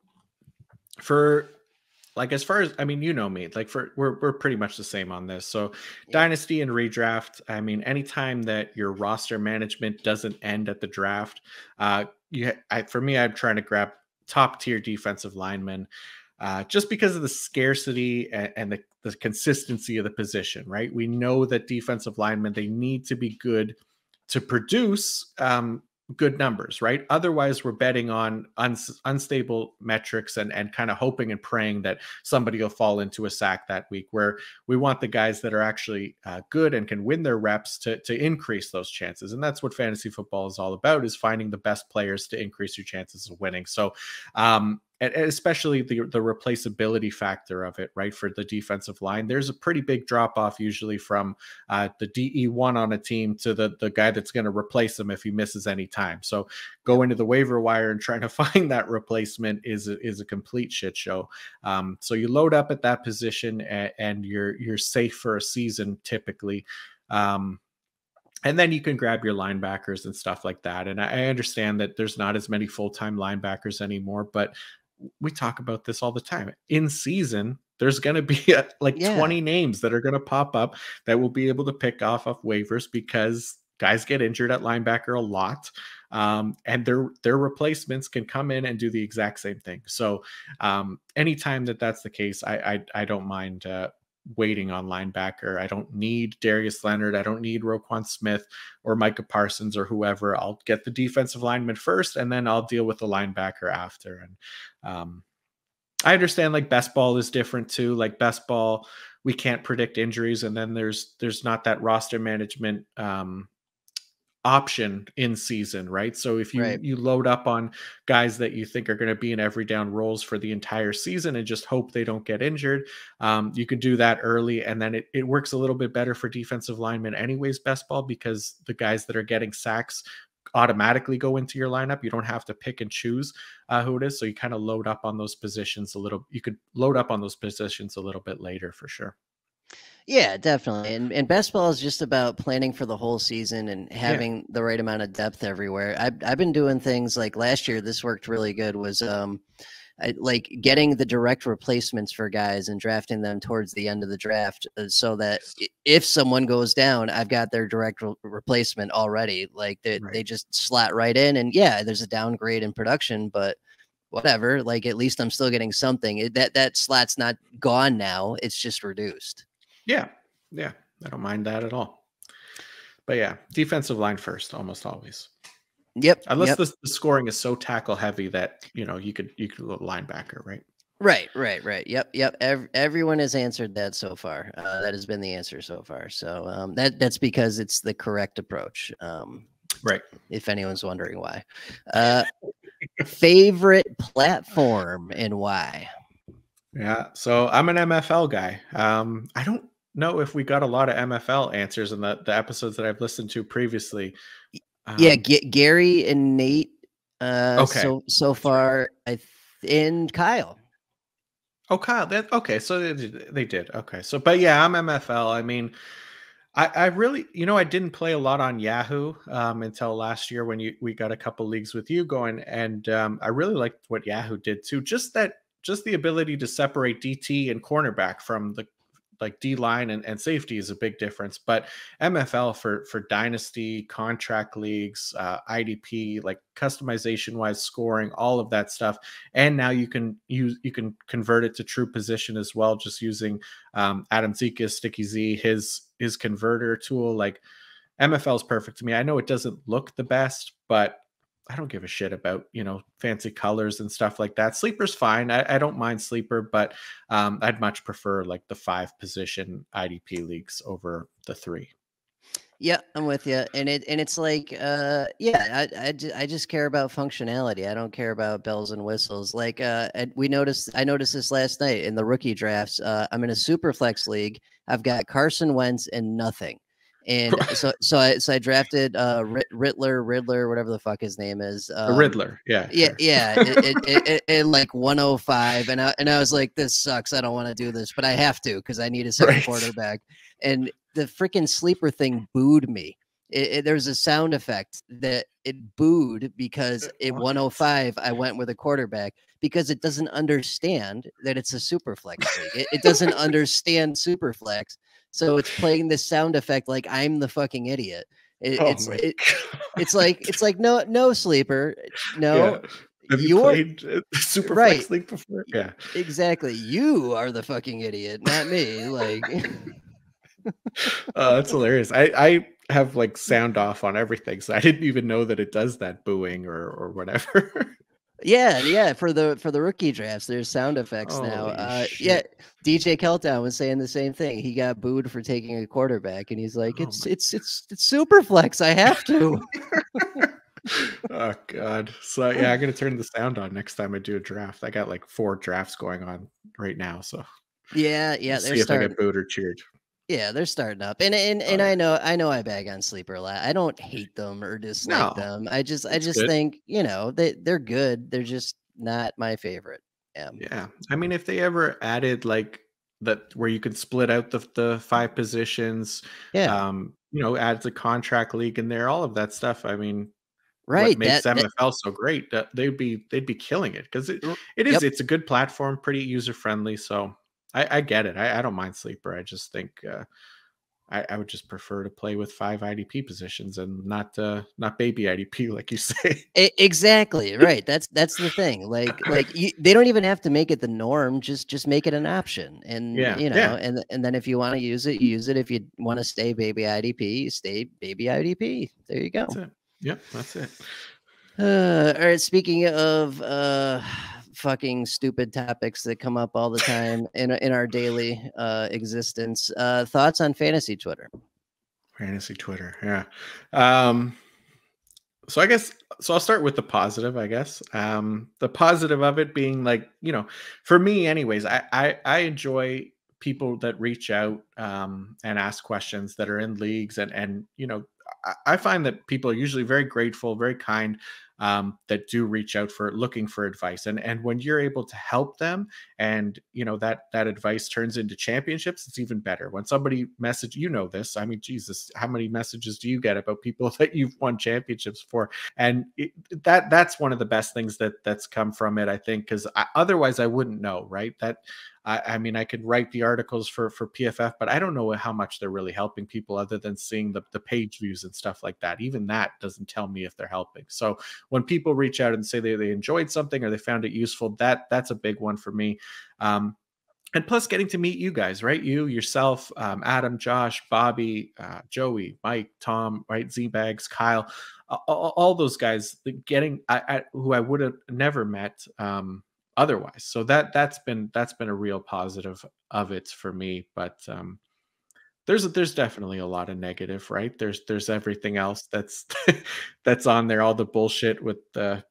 for like, as far as, I mean, me, like, we're pretty much the same on this. So Yeah, dynasty and redraft, I mean, anytime that your roster management doesn't end at the draft, for me, I'm trying to grab top tier defensive linemen, just because of the scarcity and the consistency of the position, right? We know that defensive linemen, they need to be good to produce good numbers, right? Otherwise, we're betting on unstable metrics and kind of hoping and praying that somebody will fall into a sack that week. Where we want the guys that are actually good and can win their reps to increase those chances, and that's what fantasy football is all about: is finding the best players to increase your chances of winning. So, and especially the replaceability factor of it, right? For the defensive line, there's a pretty big drop off usually from the DE1 on a team to the guy that's going to replace him if he misses any time. So yep. going to the waiver wire and trying to find that replacement is a complete shit show. So you load up at that position, and you're safe for a season typically. And then you can grab your linebackers and stuff like that. And I understand that there's not as many full-time linebackers anymore, but we talk about this all the time. In season, there's going to be like Yeah, 20 names that are going to pop up that will be able to pick off waivers, because guys get injured at linebacker a lot. And their replacements can come in and do the exact same thing. So anytime that's the case, I don't mind waiting on linebacker. I don't need Darius Leonard. I don't need Roquan Smith or Micah Parsons or whoever. I'll get the defensive lineman first, and then I'll deal with the linebacker after. And I understand like best ball is different too. Like best ball, we can't predict injuries, and then there's not that roster management option in season, right? So if you right. load up on guys that you think are going to be in every down roles for the entire season and just hope they don't get injured, you can do that early, and then it works a little bit better for defensive linemen anyways, best ball, because the guys that are getting sacks automatically go into your lineup. You don't have to pick and choose who it is. So you kind of load up on those positions a little. You could load up on those positions a little bit later for sure. Yeah, definitely. And best ball is just about planning for the whole season and Yeah. having the right amount of depth everywhere. I've been doing things like last year. This worked really good. Was like getting the direct replacements for guys and drafting them towards the end of the draft, so that if someone goes down, I've got their direct replacement already. Like they just slot right in, and yeah, there's a downgrade in production, but whatever. Like at least I'm still getting something. That slot's not gone now; it's just reduced. Yeah. Yeah. I don't mind that at all. But yeah, defensive line first, almost always. Yep. Unless the scoring is so tackle heavy that, you could go linebacker, right? Right. Yep. Everyone has answered that so far. That has been the answer so far. So that's because it's the correct approach. Right. If anyone's wondering why. Favorite platform and why? Yeah. So I'm an MFL guy. I don't know if we got a lot of MFL answers in the episodes that I've listened to previously. Yeah, Gary and Nate. Okay. So far, and Kyle. Oh, Kyle. Okay. So they did. Okay. So, but yeah, I'm MFL. I mean, I really, I didn't play a lot on Yahoo until last year when we got a couple leagues with you going, and I really liked what Yahoo did too. Just the ability to separate DT and cornerback from the like D line and safety is a big difference. But MFL for dynasty, contract leagues, IDP, like customization wise, scoring, all of that stuff, and now you can convert it to true position as well, just using Adam Zika's Sticky Z, his converter tool. Like MFL is perfect to me. I know it doesn't look the best, but I don't give a shit about, fancy colors and stuff like that. Sleeper's fine. I don't mind sleeper, but I'd much prefer like the 5 position IDP leagues over the 3. Yeah, I'm with you. And it's like, yeah, I just care about functionality. I don't care about bells and whistles. Like, I noticed this last night in the rookie drafts. I'm in a super flex league. I've got Carson Wentz and nothing. And so I drafted Riddler, whatever the fuck his name is. The Riddler, yeah, yeah, sure. yeah. It like 105, and I was like, this sucks. I don't want to do this, but I have to because I need a second quarterback. And the freaking sleeper thing booed me. There's a sound effect that it booed because at 105 I went with a quarterback because it doesn't understand that it's a super flex league. It doesn't understand super flex. So it's playing this sound effect like I'm the fucking idiot. It's like no sleeper. No. Yeah. Have you played Super Flex League before? Yeah. Exactly. You are the fucking idiot, not me. Like that's hilarious. I have like sound off on everything, so I didn't even know that it does that booing or whatever. Yeah. For the rookie drafts, there's sound effects now. Yeah, DJ Keltown was saying the same thing. He got booed for taking a quarterback, and he's like, it's super flex. I have to. Oh God. So yeah, I'm gonna turn the sound on next time I do a draft. I got like 4 drafts going on right now, so yeah. See if I get booed or cheered. Yeah, they're starting up, and I know I bag on sleeper a lot. I don't hate them or dislike them. I just think they're good. They're just not my favorite. Yeah. I mean, if they ever added like that where you could split out the 5 positions, add the contract league in there, all of that stuff. I mean, what makes MFL so great, that they'd be killing it because it's a good platform, pretty user friendly. So I get it. I don't mind sleeper. I just think I would just prefer to play with 5 IDP positions and not baby IDP like you say. Exactly right. That's the thing. Like they don't even have to make it the norm. Just make it an option. And and then if you want to use it, you use it. If you want to stay baby IDP, you stay baby IDP. There you go. That's it. Yep, that's it. All right. Speaking of fucking stupid topics that come up all the time in our daily existence, thoughts on fantasy Twitter? Fantasy Twitter, yeah. So I'll start with the positive, I guess. The positive of it being like, for me anyways, I enjoy people that reach out and ask questions that are in leagues and I find that people are usually very grateful, very kind, that do reach out for looking for advice. And when you're able to help them, and that advice turns into championships, it's even better. When somebody message, this, I mean, Jesus, how many messages do you get about people that you've won championships for? And that's one of the best things that's come from it, I think, because otherwise I wouldn't know, right? I mean, I could write the articles for PFF, but I don't know how much they're really helping people other than seeing the page views and stuff like that. Even that doesn't tell me if they're helping. So when people reach out and say they enjoyed something or they found it useful, that's a big one for me. And plus getting to meet you guys, right? You, yourself, Adam, Josh, Bobby, Joey, Mike, Tom, right? Z-Bags, Kyle, all those guys getting who I would have never met otherwise. So that's been a real positive of it for me. But there's definitely a lot of negative, right? There's everything else that's that's on there, all the bullshit with the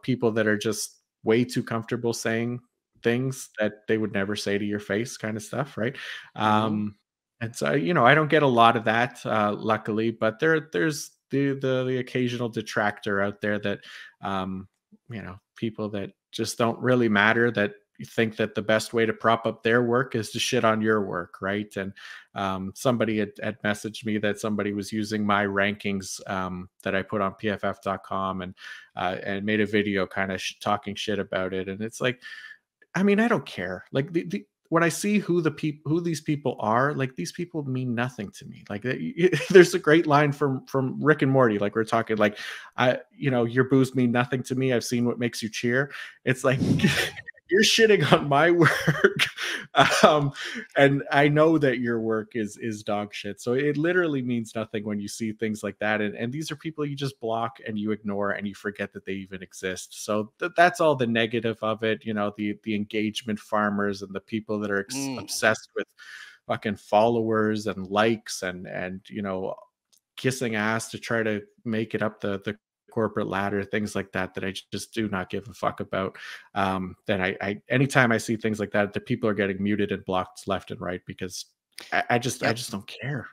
people that are just way too comfortable saying things that they would never say to your face, kind of stuff, right? And so I don't get a lot of that, luckily, but there's the occasional detractor out there that people that just don't really matter, that think that the best way to prop up their work is to shit on your work, right? And somebody had messaged me that somebody was using my rankings that I put on pff.com and made a video kind of talking shit about it. And it's like, I mean, I don't care. Like when I see who these people are, like, these people mean nothing to me. Like, there's a great line from Rick and Morty, like we're talking, like, your boos mean nothing to me. I've seen what makes you cheer. It's like, you're shitting on my work. And I know that your work is dog shit. So it literally means nothing when you see things like that. And these are people you just block and you ignore and you forget that they even exist. So that's all the negative of it. The engagement farmers and the people that are obsessed with fucking followers and likes and kissing ass to try to make it up the corporate ladder, things like that I just do not give a fuck about. Then I anytime I see things like that, the people are getting muted and blocked left and right, because I just don't care.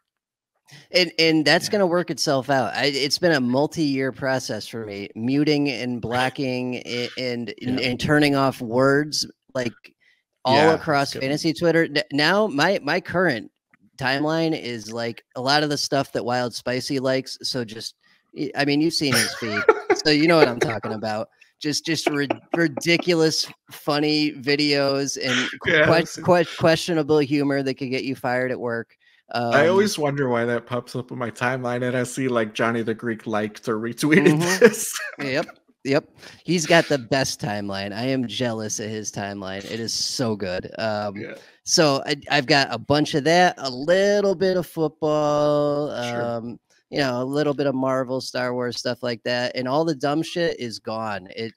And that's going to work itself out. It's been a multi-year process for me, muting and blocking and turning off words like all across fantasy Twitter. Now my current timeline is like a lot of the stuff that Wild Spicy likes. So just, I mean, you've seen his feed, so you know what I'm talking about. Just ridiculous, funny videos and questionable humor that could get you fired at work. I always wonder why that pops up on my timeline, and I see like Johnny the Greek liked or retweeted this. Yep. He's got the best timeline. I am jealous of his timeline. It is so good. So I've got a bunch of that, a little bit of football, a little bit of Marvel, Star Wars, stuff like that, and all the dumb shit is gone. If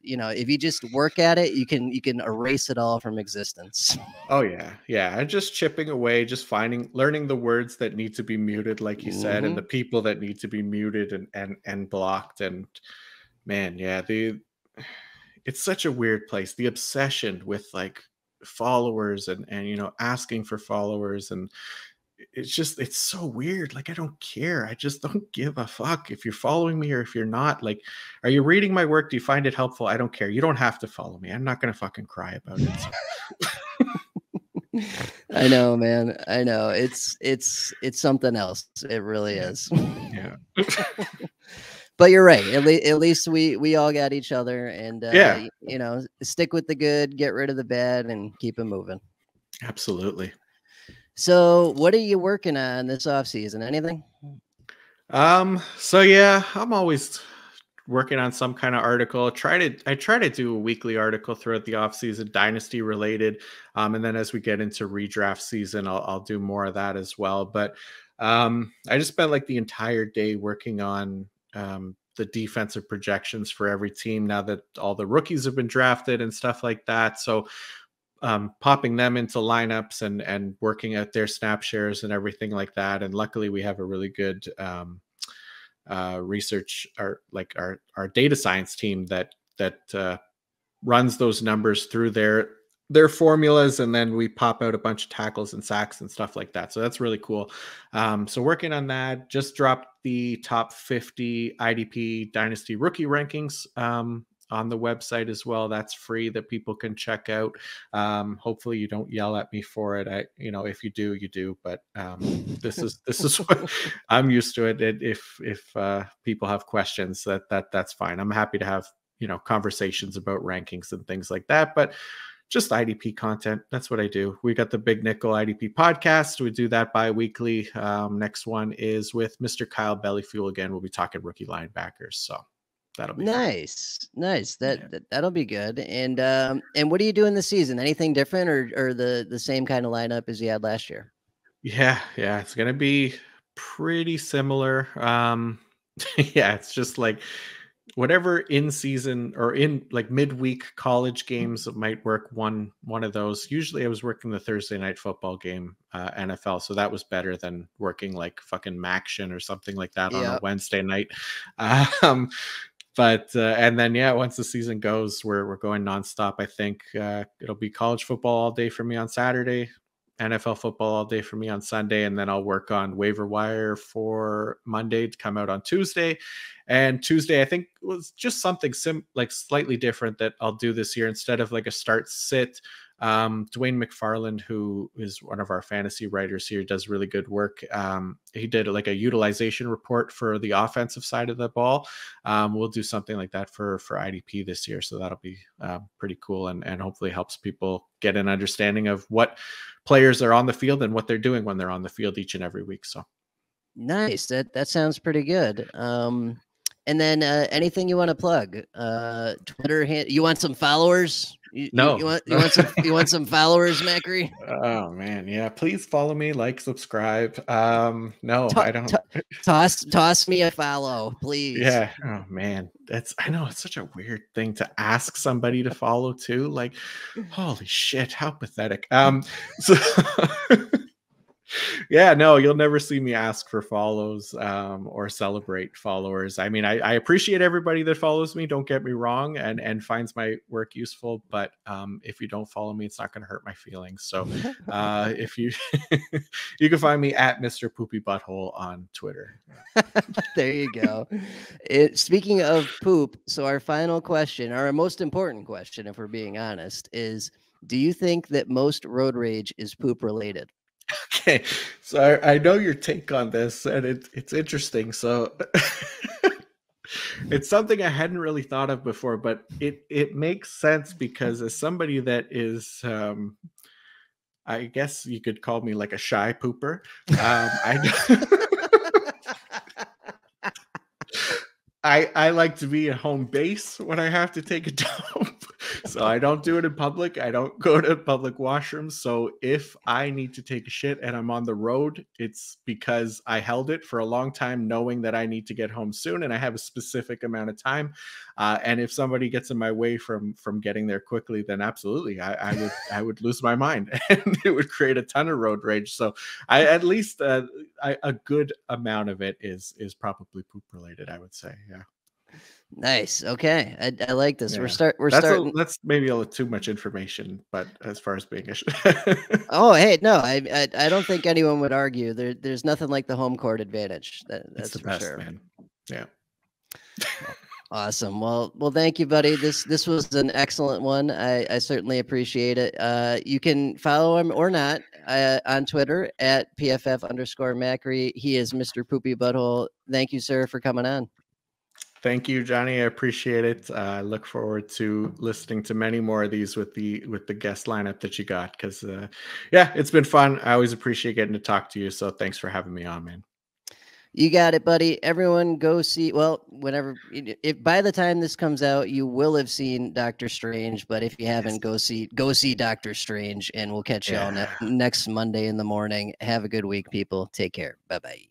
you just work at it, you can erase it all from existence. Oh yeah. I'm just chipping away, just learning the words that need to be muted, like you said, and the people that need to be muted and blocked. And man, it's such a weird place. The obsession with like followers and asking for followers, and it's so weird. Like, I don't care. I just don't give a fuck if you're following me or if you're not. Like, are you reading my work? Do you find it helpful? I don't care. You don't have to follow me. I'm not gonna fucking cry about it. I know, man. I know. It's something else. It really is. Yeah. But you're right. At least we all got each other, and stick with the good, get rid of the bad, and keep it moving. Absolutely. So what are you working on this off season? Anything? So yeah, I'm always working on some kind of article. I try to do a weekly article throughout the off season, dynasty related. And then as we get into redraft season, I'll do more of that as well. But I just spent like the entire day working on the defensive projections for every team now that all the rookies have been drafted and stuff like that. So popping them into lineups and working out their snap shares and everything like that. And luckily we have a really good research, our data science team that runs those numbers through their formulas, and then we pop out a bunch of tackles and sacks and stuff like that. So that's really cool. So working on that. Just dropped the top 50 IDP Dynasty rookie rankings on the website as well. That's free, that people can check out. Hopefully you don't yell at me for it. If you do, you do. But this is what I'm used to it. If people have questions, that's fine. I'm happy to have conversations about rankings and things like that. But just IDP content. That's what I do. We got the Big Nickel IDP podcast. We do that bi-weekly. Next one is with Mr. Kyle Bellyfuel again. We'll be talking rookie linebackers. So that'll be nice. That'll be good. And what are you doing this season? Anything different, or the same kind of lineup as you had last year? Yeah, it's gonna be pretty similar. Yeah, it's just like whatever in season or in like midweek college games that might work, one of those. Usually I was working the Thursday night football game, NFL, so that was better than working like fucking Maction or something like that on a Wednesday night. But and then once the season goes, we're going nonstop. I think it'll be college football all day for me on Saturday, NFL football all day for me on Sunday, and then I'll work on waiver wire for Monday to come out on Tuesday. And Tuesday, I think, was just something slightly different that I'll do this year. Instead of like a start sit, Dwayne McFarland, who is one of our fantasy writers here, does really good work. He did like a utilization report for the offensive side of the ball. We'll do something like that for IDP this year. So that'll be pretty cool, and hopefully helps people get an understanding of what players are on the field and what they're doing when they're on the field each and every week. So nice. That sounds pretty good. And then anything you want to plug? Twitter you want some followers? You want some followers, Macri? Oh man, yeah. Please follow me, like, subscribe. No, I don't. Toss me a follow, please. Yeah. Oh man, I know it's such a weird thing to ask somebody to follow too. Like, holy shit, how pathetic. So. Yeah, no, you'll never see me ask for follows or celebrate followers. I mean, I appreciate everybody that follows me, don't get me wrong, and finds my work useful. But if you don't follow me, it's not going to hurt my feelings. So if you you can find me at Mr. Poopy Butthole on Twitter. There you go. Speaking of poop, so our final question, our most important question, if we're being honest, is: do you think that most road rage is poop related? Okay, so I know your take on this, and it's interesting. So it's something I hadn't really thought of before, but it makes sense because as somebody that is, I guess you could call me like a shy pooper. I like to be at home base when I have to take a dump. So I don't do it in public. I don't go to public washrooms. So if I need to take a shit and I'm on the road, it's because I held it for a long time, knowing that I need to get home soon and I have a specific amount of time. And if somebody gets in my way from getting there quickly, then absolutely, I would lose my mind, and it would create a ton of road rage. So at least a good amount of it is probably poop related, I would say. Yeah. Nice. Okay, I like this. Yeah. We're starting. That's maybe a little too much information, but as far as being Oh, hey, no, I don't think anyone would argue. There's nothing like the home court advantage. That's the for best, sure. Man. Yeah. Awesome. Well, thank you, buddy. This was an excellent one. I certainly appreciate it. You can follow him or not on Twitter at PFF_Macri. He is Mr. Poopy Butthole. Thank you, sir, for coming on. Thank you, Johnny. I appreciate it. I look forward to listening to many more of these with the guest lineup that you got, because it's been fun. I always appreciate getting to talk to you. So thanks for having me on, man. You got it, buddy. Everyone go see, whenever, if by the time this comes out, you will have seen Doctor Strange, but if you haven't, go see Doctor Strange, and we'll catch you all next Monday in the morning. Have a good week, people. Take care. Bye-bye.